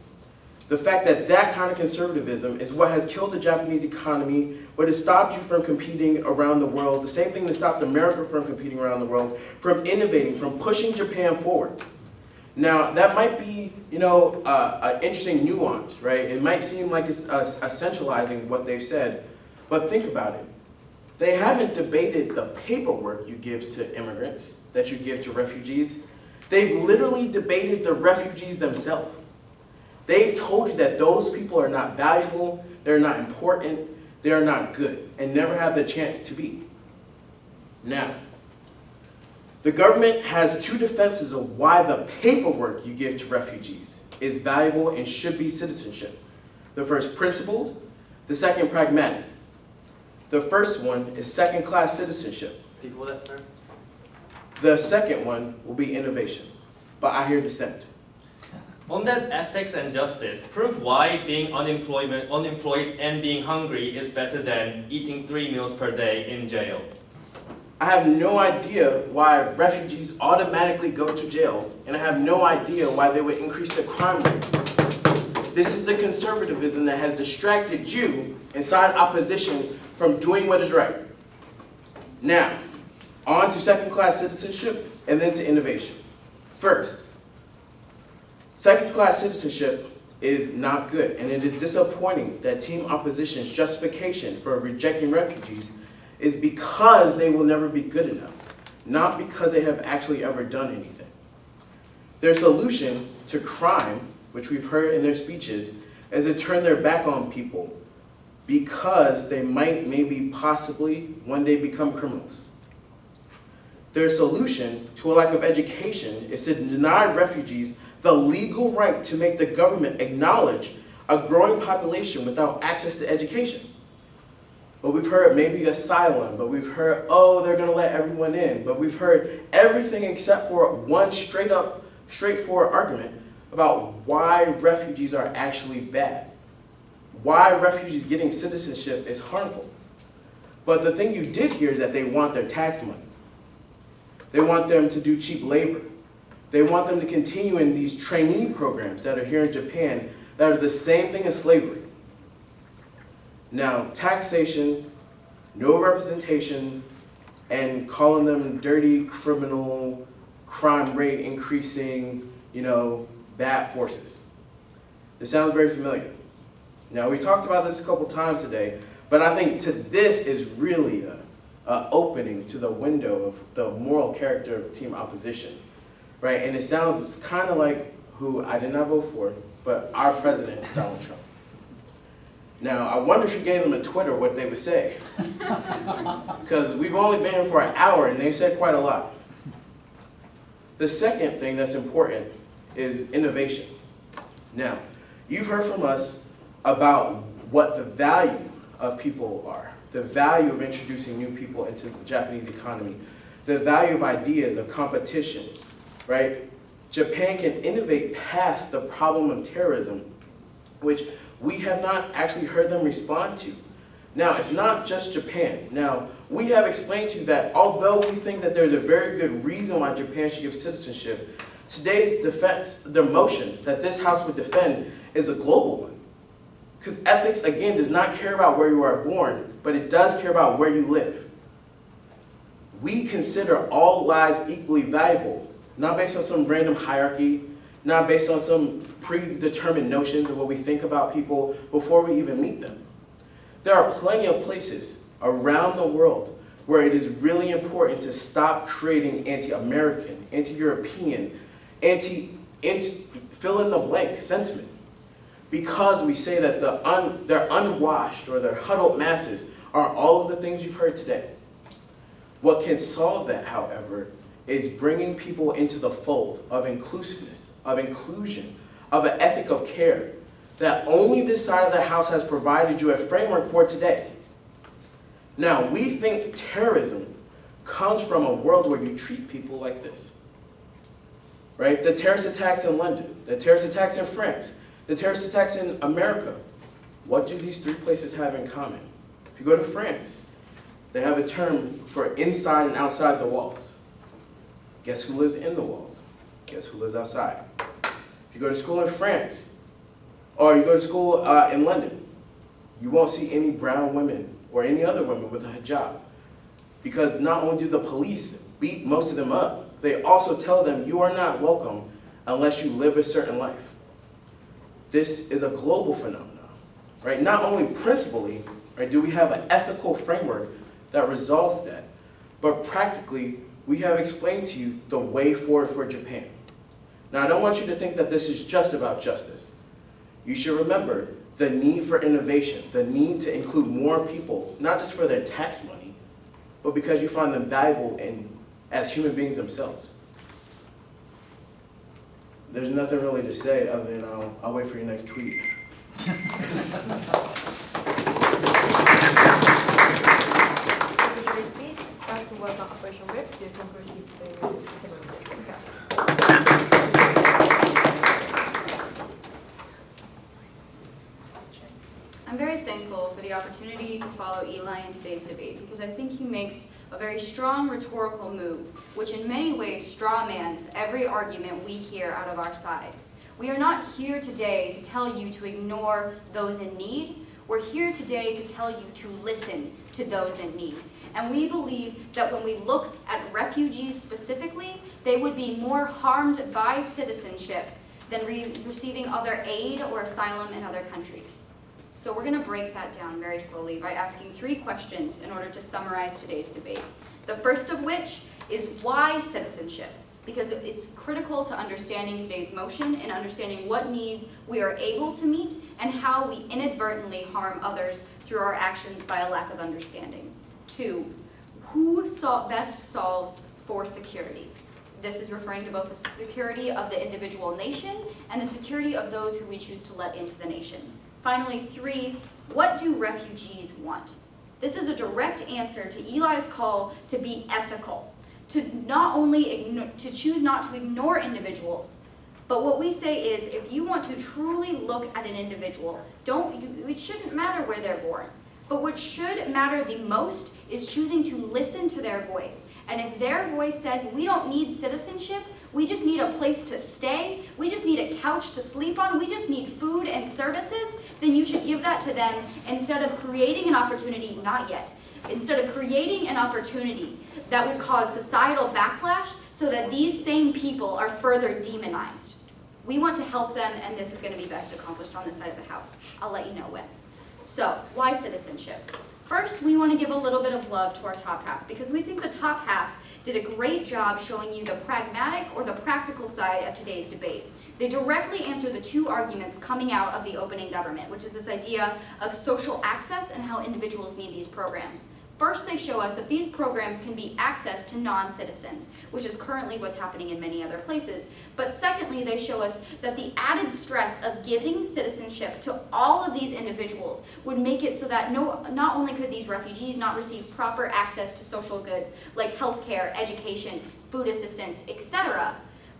The fact that that kind of conservatism is what has killed the Japanese economy, what has stopped you from competing around the world, the same thing that stopped America from competing around the world, from innovating, from pushing Japan forward. Now, that might be, an interesting nuance, right? It might seem like it's essentializing what they've said, but think about it. They haven't debated the paperwork you give to immigrants, that you give to refugees. They've literally debated the refugees themselves. They've told you that those people are not valuable, they're not important, they're not good, and never have the chance to be. Now, the government has two defenses of why the paperwork you give to refugees is valuable and should be citizenship. The first, principled, the second, pragmatic. The first one is second-class citizenship. People that, sir? The second one will be innovation, but I hear dissent. On that ethics and justice, prove why being unemployed and being hungry is better than eating 3 meals per day in jail. I have no idea why refugees automatically go to jail, and I have no idea why they would increase the crime rate. This is the conservatism that has distracted you inside opposition from doing what is right. Now, on to second-class citizenship and then to innovation. First, second-class citizenship is not good, and it is disappointing that Team Opposition's justification for rejecting refugees is because they will never be good enough, not because they have actually ever done anything. Their solution to crime, which we've heard in their speeches, is to turn their back on people because they might, maybe, possibly, one day become criminals. Their solution to a lack of education is to deny refugees the legal right to make the government acknowledge a growing population without access to education. But we've heard maybe asylum, but we've heard, oh, they're going to let everyone in. But we've heard everything except for one straightforward argument about why refugees are actually bad, why refugees getting citizenship is harmful. But the thing you did hear is that they want their tax money. They want them to do cheap labor. They want them to continue in these trainee programs that are here in Japan that are the same thing as slavery. Now, taxation, no representation, and calling them dirty, criminal, crime rate increasing, bad forces. This sounds very familiar. Now, we talked about this a couple times today, but I think this is really an opening to the window of the moral character of team opposition, right? And it sounds kind of like who I did not vote for, but our president, Donald Trump. Now, I wonder if you gave them a Twitter what they would say. Because we've only been here for an hour and they've said quite a lot. The second thing that's important is innovation. Now, you've heard from us about what the value of people are, the value of introducing new people into the Japanese economy, the value of ideas, of competition, right? Japan can innovate past the problem of terrorism, which we have not actually heard them respond to. Now, it's not just Japan. Now, we have explained to you that although we think that there's a very good reason why Japan should give citizenship, today's defense, the motion that this House would defend is a global one. Because ethics, again, does not care about where you are born, but it does care about where you live. We consider all lives equally valuable, not based on some random hierarchy, not based on some predetermined notions of what we think about people before we even meet them. There are plenty of places around the world where it is really important to stop creating anti-American, anti-European, fill-in-the-blank sentiment. Because we say that they're unwashed or they're huddled masses are all of the things you've heard today. What can solve that, however, is bringing people into the fold of inclusiveness, of inclusion, of an ethic of care that only this side of the House has provided you a framework for today. Now, we think terrorism comes from a world where you treat people like this. Right? The terrorist attacks in London, the terrorist attacks in France, the terrorist attacks in America. What do these three places have in common? If you go to France, they have a term for inside and outside the walls. Guess who lives in the walls? Guess who lives outside? If you go to school in France, or you go to school in London, you won't see any brown women or any other women with a hijab. Because not only do the police beat most of them up, they also tell them you are not welcome unless you live a certain life. This is a global phenomenon, right? Not only principally, right, do we have an ethical framework that resolves that, but practically, we have explained to you the way forward for Japan. Now, I don't want you to think that this is just about justice. You should remember the need for innovation, the need to include more people, not just for their tax money, but because you find them valuable as human beings themselves. There's nothing really to say other than I'll wait for your next tweet. Back to welcome Operation Rip to conclude his I'm very thankful for the opportunity to follow Eli in today's debate because I think he makes a very strong rhetorical move, which in many ways strawmans every argument we hear out of our side. We are not here today to tell you to ignore those in need. We're here today to tell you to listen to those in need. And we believe that when we look at refugees specifically, they would be more harmed by citizenship than receiving other aid or asylum in other countries. So we're going to break that down very slowly by asking 3 questions in order to summarize today's debate. The first of which is why citizenship? Because it's critical to understanding today's motion and understanding what needs we are able to meet and how we inadvertently harm others through our actions by a lack of understanding. 2, who best solves for security? This is referring to both the security of the individual nation and the security of those who we choose to let into the nation. Finally, 3, what do refugees want? This is a direct answer to Eli's call to be ethical, to choose not to ignore individuals. But what we say is, if you want to truly look at an individual, it shouldn't matter where they're born. But what should matter the most is choosing to listen to their voice. And if their voice says, we don't need citizenship, we just need a place to stay, we just need a couch to sleep on, we just need food and services, then you should give that to them instead of creating an opportunity, not yet, instead of creating an opportunity that would cause societal backlash so that these same people are further demonized. We want to help them, and this is going to be best accomplished on this side of the house. I'll let you know when. So, why citizenship? First, we want to give a little bit of love to our top half because we think the top half did a great job showing you the pragmatic or the practical side of today's debate. They directly answer the two arguments coming out of the opening government, which is this idea of social access and how individuals need these programs. First, they show us that these programs can be accessed to non-citizens, which is currently what's happening in many other places. But secondly, they show us that the added stress of giving citizenship to all of these individuals would make it so that not only could these refugees not receive proper access to social goods like healthcare, education, food assistance, etc.,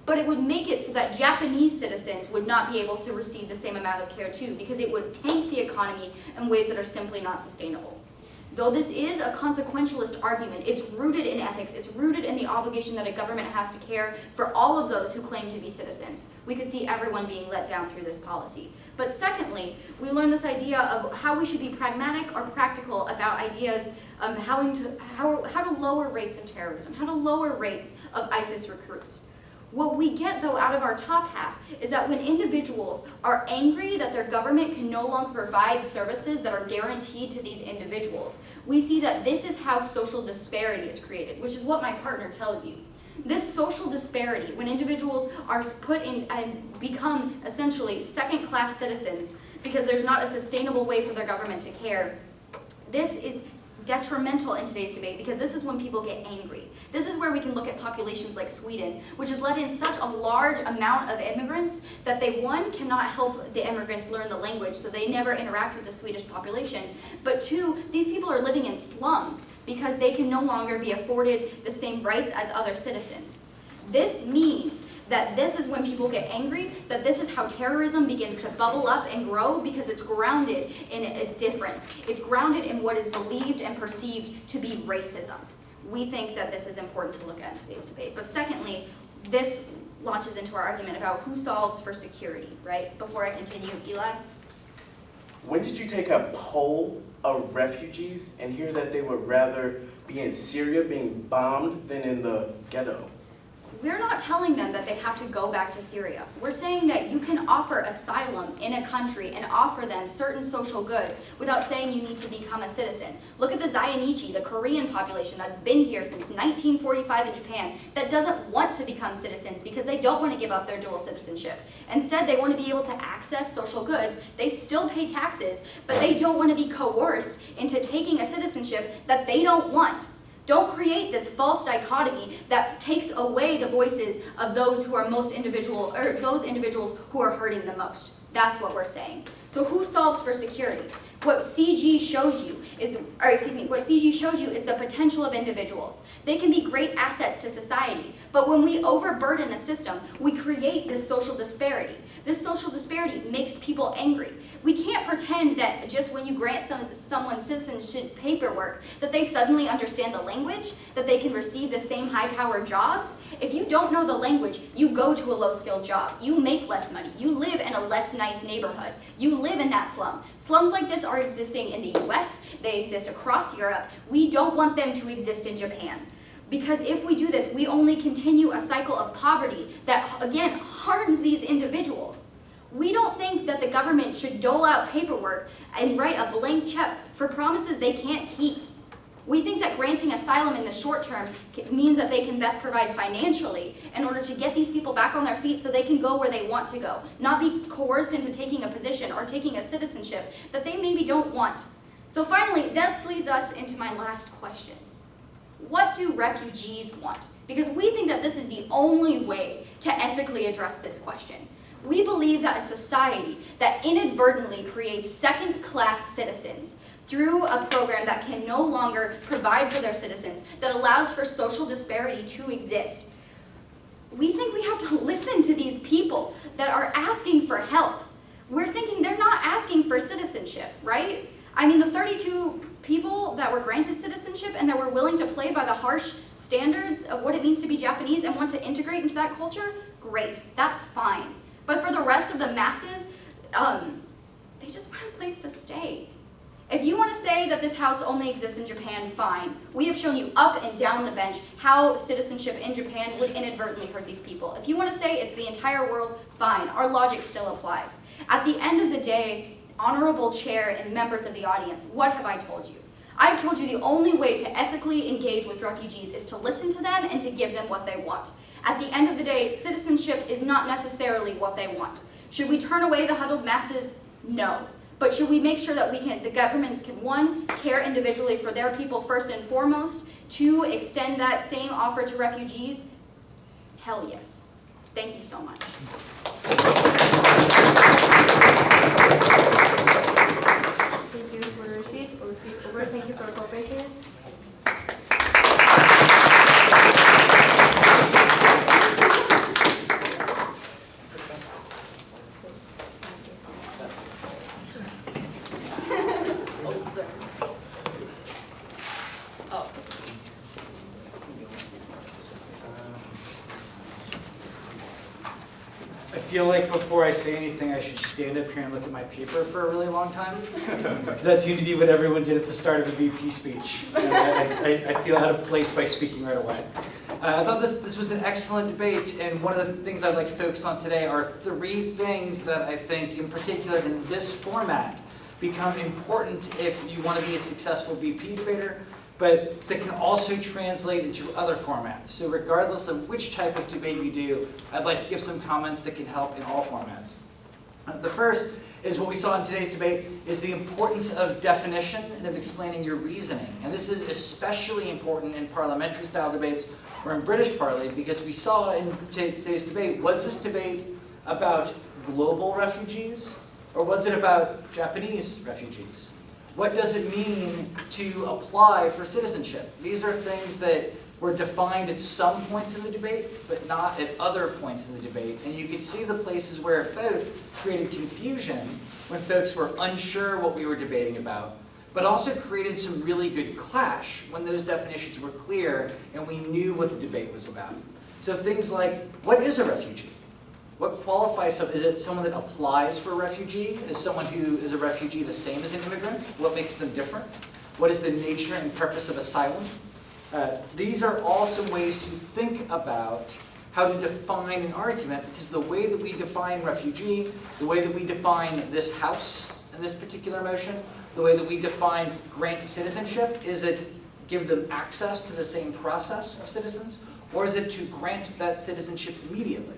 but it would make it so that Japanese citizens would not be able to receive the same amount of care too, because it would tank the economy in ways that are simply not sustainable. Though this is a consequentialist argument, it's rooted in ethics, it's rooted in the obligation that a government has to care for all of those who claim to be citizens. We could see everyone being let down through this policy. But secondly, we learn this idea of how we should be pragmatic or practical about ideas how to lower rates of terrorism, how to lower rates of ISIS recruits. What we get, though, out of our top half is that when individuals are angry that their government can no longer provide services that are guaranteed to these individuals, we see that this is how social disparity is created, which is what my partner tells you. This social disparity, when individuals are put in and become essentially second-class citizens because there's not a sustainable way for their government to care, this is detrimental in today's debate because this is when people get angry. This is where we can look at populations like Sweden, which has let in such a large amount of immigrants that they, one, cannot help the immigrants learn the language, so they never interact with the Swedish population, but two, these people are living in slums because they can no longer be afforded the same rights as other citizens. This means that this is when people get angry, that this is how terrorism begins to bubble up and grow because it's grounded in a difference. It's grounded in what is believed and perceived to be racism. We think that this is important to look at in today's debate. But secondly, this launches into our argument about who solves for security, right? Before I continue, Eli? When did you take a poll of refugees and hear that they would rather be in Syria being bombed than in the ghetto? We're not telling them that they have to go back to Syria. We're saying that you can offer asylum in a country and offer them certain social goods without saying you need to become a citizen. Look at the Zainichi, the Korean population that's been here since 1945 in Japan that doesn't want to become citizens because they don't want to give up their dual citizenship. Instead, they want to be able to access social goods. They still pay taxes, but they don't want to be coerced into taking a citizenship that they don't want. Don't create this false dichotomy that takes away the voices of those who are most individual, or those individuals who are hurting the most. That's what we're saying. So who solves for security? What CG shows you is, what CG shows you is the potential of individuals. They can be great assets to society, but when we overburden a system, we create this social disparity. This social disparity makes people angry. We can't pretend that just when you grant someone citizenship paperwork that they suddenly understand the language, that they can receive the same high-powered jobs. If you don't know the language, you go to a low-skilled job. You make less money. You live in a less nice neighborhood. You live in that slum. Slums like this are existing in the US. They exist across Europe. We don't want them to exist in Japan. Because if we do this, we only continue a cycle of poverty that, again, harms these individuals. We don't think that the government should dole out paperwork and write a blank check for promises they can't keep. We think that granting asylum in the short term means that they can best provide financially in order to get these people back on their feet so they can go where they want to go, not be coerced into taking a position or taking a citizenship that they maybe don't want. So finally, that leads us into my last question. What do refugees want? Because we think that this is the only way to ethically address this question. We believe that a society that inadvertently creates second-class citizens through a program that can no longer provide for their citizens, that allows for social disparity to exist, we think we have to listen to these people that are asking for help. We're thinking they're not asking for citizenship, right? I mean, the 32 people that were granted citizenship and that were willing to play by the harsh standards of what it means to be Japanese and want to integrate into that culture, great, that's fine. But for the rest of the masses, they just want a place to stay. If you want to say that this house only exists in Japan, fine. We have shown you up and down the bench how citizenship in Japan would inadvertently hurt these people. If you want to say it's the entire world, fine. Our logic still applies. At the end of the day, honorable chair and members of the audience, what have I told you? I've told you the only way to ethically engage with refugees is to listen to them and to give them what they want. At the end of the day, citizenship is not necessarily what they want. Should we turn away the huddled masses? No. But should we make sure that the governments can, one, care individually for their people first and foremost, two, extend that same offer to refugees? Hell yes. Thank you so much. Thank you for your speech. Thank you for your cooperation. I feel like before I say anything, I should stand up here and look at my paper for a really long time. Because that seemed to be what everyone did at the start of a VP speech. I feel out of place by speaking right away. I thought this was an excellent debate, and one of the things I'd like to focus on today are 3 things that I think, in particular in this format, become important if you want to be a successful VP debater, but that can also translate into other formats. So regardless of which type of debate you do, I'd like to give some comments that can help in all formats. The first is what we saw in today's debate is the importance of definition and of explaining your reasoning. And this is especially important in parliamentary style debates or in British Parliament, because we saw in today's debate, was this debate about global refugees or was it about Japanese refugees? What does it mean to apply for citizenship? These are things that were defined at some points in the debate, but not at other points in the debate. And you could see the places where it both created confusion when folks were unsure what we were debating about, but also created some really good clash when those definitions were clear and we knew what the debate was about. So things like, what is a refugee? What qualifies, is it someone that applies for a refugee? Is someone who is a refugee the same as an immigrant? What makes them different? What is the nature and purpose of asylum? These are all some ways to think about how to define an argument, because the way that we define refugee, the way that we define this house in this particular motion, the way that we define grant citizenship, is it give them access to the same process of citizens, or is it to grant that citizenship immediately?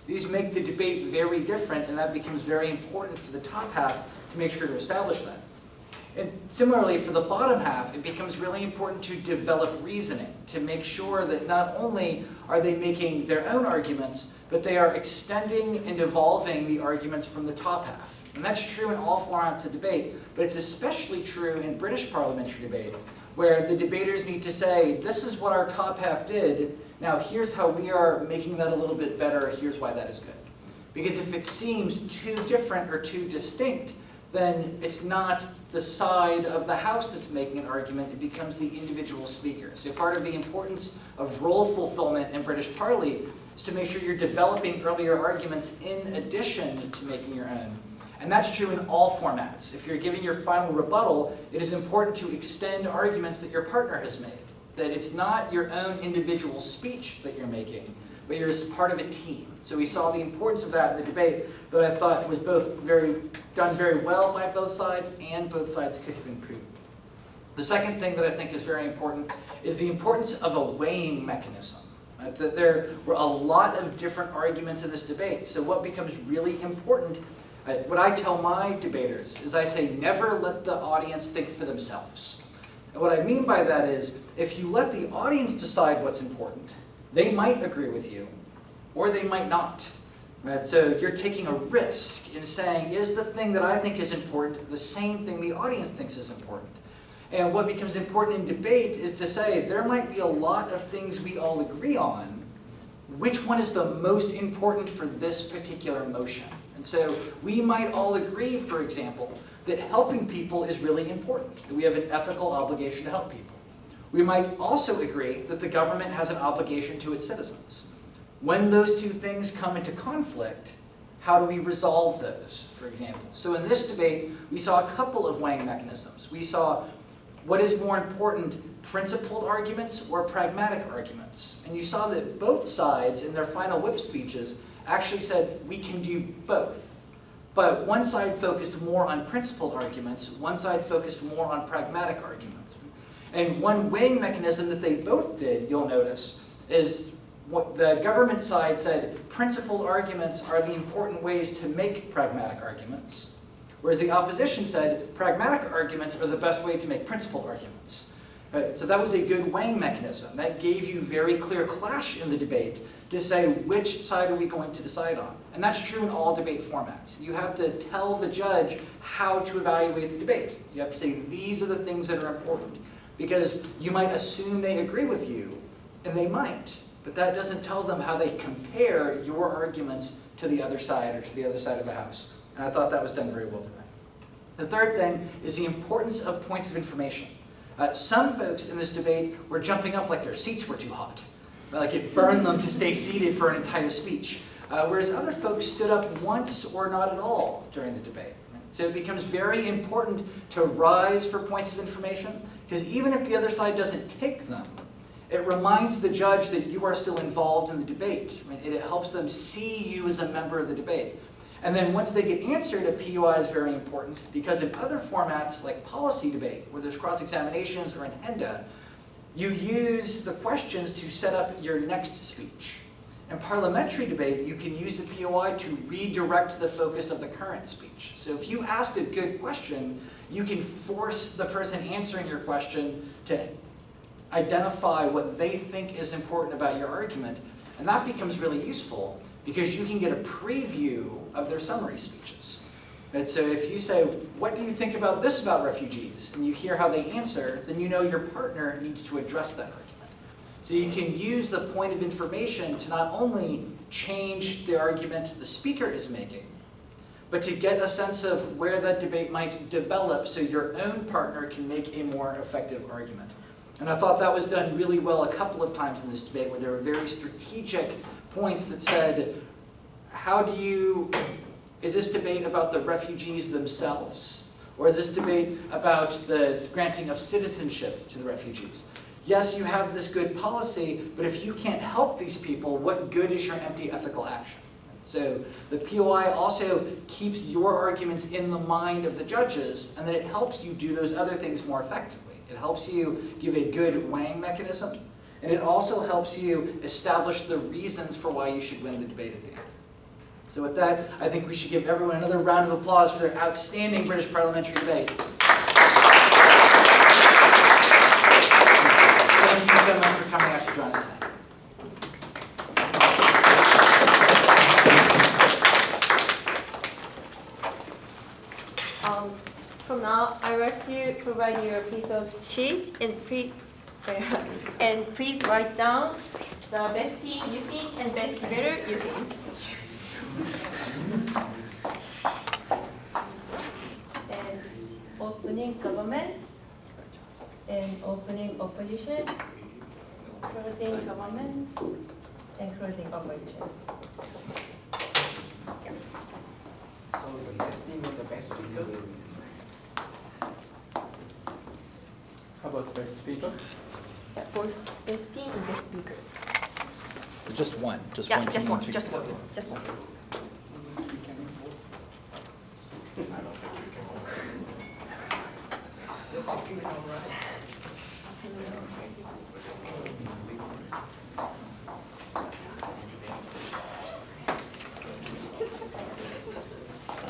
These make the debate very different, and that becomes very important for the top half to make sure to establish that. And similarly, for the bottom half, it becomes really important to develop reasoning, to make sure that not only are they making their own arguments, but they are extending and evolving the arguments from the top half. And that's true in all formats of debate, but it's especially true in British parliamentary debate, where the debaters need to say, this is what our top half did, now here's how we are making that a little bit better, here's why that is good. Because if it seems too different or too distinct, then it's not the side of the House that's making an argument, it becomes the individual speaker. So part of the importance of role fulfillment in British Parliament is to make sure you're developing earlier arguments in addition to making your own. And that's true in all formats. If you're giving your final rebuttal, it is important to extend arguments that your partner has made. That it's not your own individual speech that you're making, but you're as part of a team. So we saw the importance of that in the debate, that I thought was both done very well by both sides, and both sides could have improved. The second thing that I think is very important is the importance of a weighing mechanism. That there were a lot of different arguments in this debate. So what becomes really important, what I tell my debaters is I say, never let the audience think for themselves. And what I mean by that is, if you let the audience decide what's important, they might agree with you, or they might not. Right? So you're taking a risk in saying, is the thing that I think is important the same thing the audience thinks is important? And what becomes important in debate is to say, there might be a lot of things we all agree on. Which one is the most important for this particular motion? And And so we might all agree, for example, that helping people is really important, that we have an ethical obligation to help people. We might also agree that the government has an obligation to its citizens. When those two things come into conflict, how do we resolve those, for example? So in this debate, we saw a couple of weighing mechanisms. We saw what is more important, principled arguments or pragmatic arguments. And you saw that both sides in their final whip speeches actually said we can do both. But one side focused more on principled arguments, one side focused more on pragmatic arguments. And one weighing mechanism that they both did, you'll notice, is what the government side said, principled arguments are the important ways to make pragmatic arguments, whereas the opposition said pragmatic arguments are the best way to make principled arguments. Right? So that was a good weighing mechanism. That gave you very clear clash in the debate to say which side are we going to decide on. And that's true in all debate formats. You have to tell the judge how to evaluate the debate. You have to say these are the things that are important. Because you might assume they agree with you, and they might, but that doesn't tell them how they compare your arguments to the other side or to the other side of the house. And I thought that was done very well today. The third thing is the importance of points of information. Some folks in this debate were jumping up like their seats were too hot. Like it burned them to stay seated for an entire speech. Whereas other folks stood up once or not at all during the debate. So it becomes very important to rise for points of information, because even if the other side doesn't take them, it reminds the judge that you are still involved in the debate. It helps them see you as a member of the debate. And then once they get answered, a PUI is very important, because in other formats like policy debate, where there's cross-examinations or an HENDA, you use the questions to set up your next speech. In parliamentary debate, you can use the POI to redirect the focus of the current speech. So if you ask a good question, you can force the person answering your question to identify what they think is important about your argument. And that becomes really useful because you can get a preview of their summary speeches. And so if you say, what do you think about this about refugees? And you hear how they answer, then you know your partner needs to address that argument. So you can use the point of information to not only change the argument the speaker is making, but to get a sense of where that debate might develop so your own partner can make a more effective argument. And I thought that was done really well a couple of times in this debate, where there were very strategic points that said, is this debate about the refugees themselves? Or is this debate about the granting of citizenship to the refugees? Yes, you have this good policy, but if you can't help these people, what good is your empty ethical action? So the POI also keeps your arguments in the mind of the judges, and then it helps you do those other things more effectively. It helps you give a good weighing mechanism, and it also helps you establish the reasons for why you should win the debate at the end. So with that, I think we should give everyone another round of applause for their outstanding British parliamentary debate. Thank you so much for coming out to join us today. From now, I would like to provide you a piece of sheet and please write down the best team you think and best debater you think. And opening government and opening opposition, closing government and closing opposition. So the best team and the best speaker. How about the best speaker? Yeah, for best team and best speaker. Just one. Just one.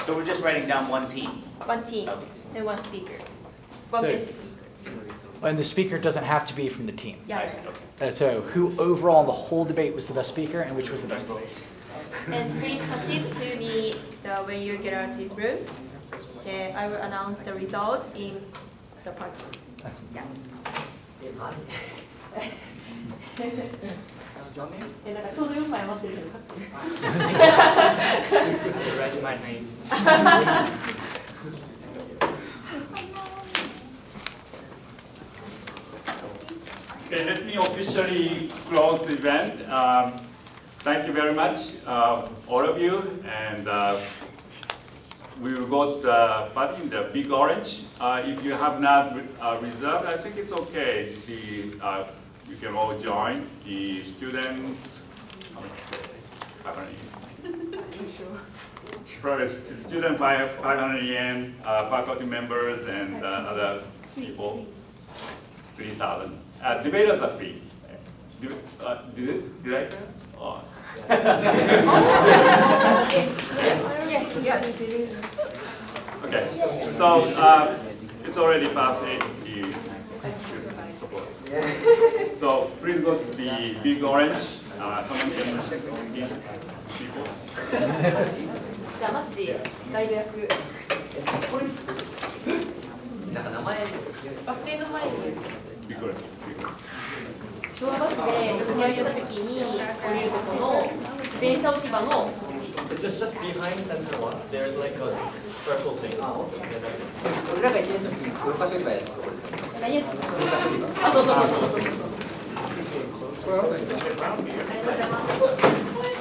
So we're just writing down one team. One team Okay. and one speaker. One So- best speaker. And the speaker doesn't have to be from the team. Yeah. So who overall in the whole debate was the best speaker and which was the best debate? And please proceed to when you get out of this room. Then I will announce the result in the party. Yeah. your name? なんかちょうど4枚余ってるけど書く Write my name. Okay, let me officially close the event. Thank you very much, all of you, and we will go to the party in the Big Orange. If you have not reserved, I think it's okay. You can all join. The students, 500 yen. First, student 500 yen, faculty members and other people 3,000. Debaters are free. Did I say that? Oh. Yes. Okay, so it's already past 8. So please go to the Big Orange. Someone can meet people. じゃあマッチガイド役なんか名前バス停の前に Big Orange. 昭和バスで乗り上げた時に降りるとこの電車置き場のこっち Just behind center one, there's like a circle thing. 俺らが1年生の時に黒化処理場やつ何やつ黒化処理場あ、そうそうそうそう。ありがとうございます。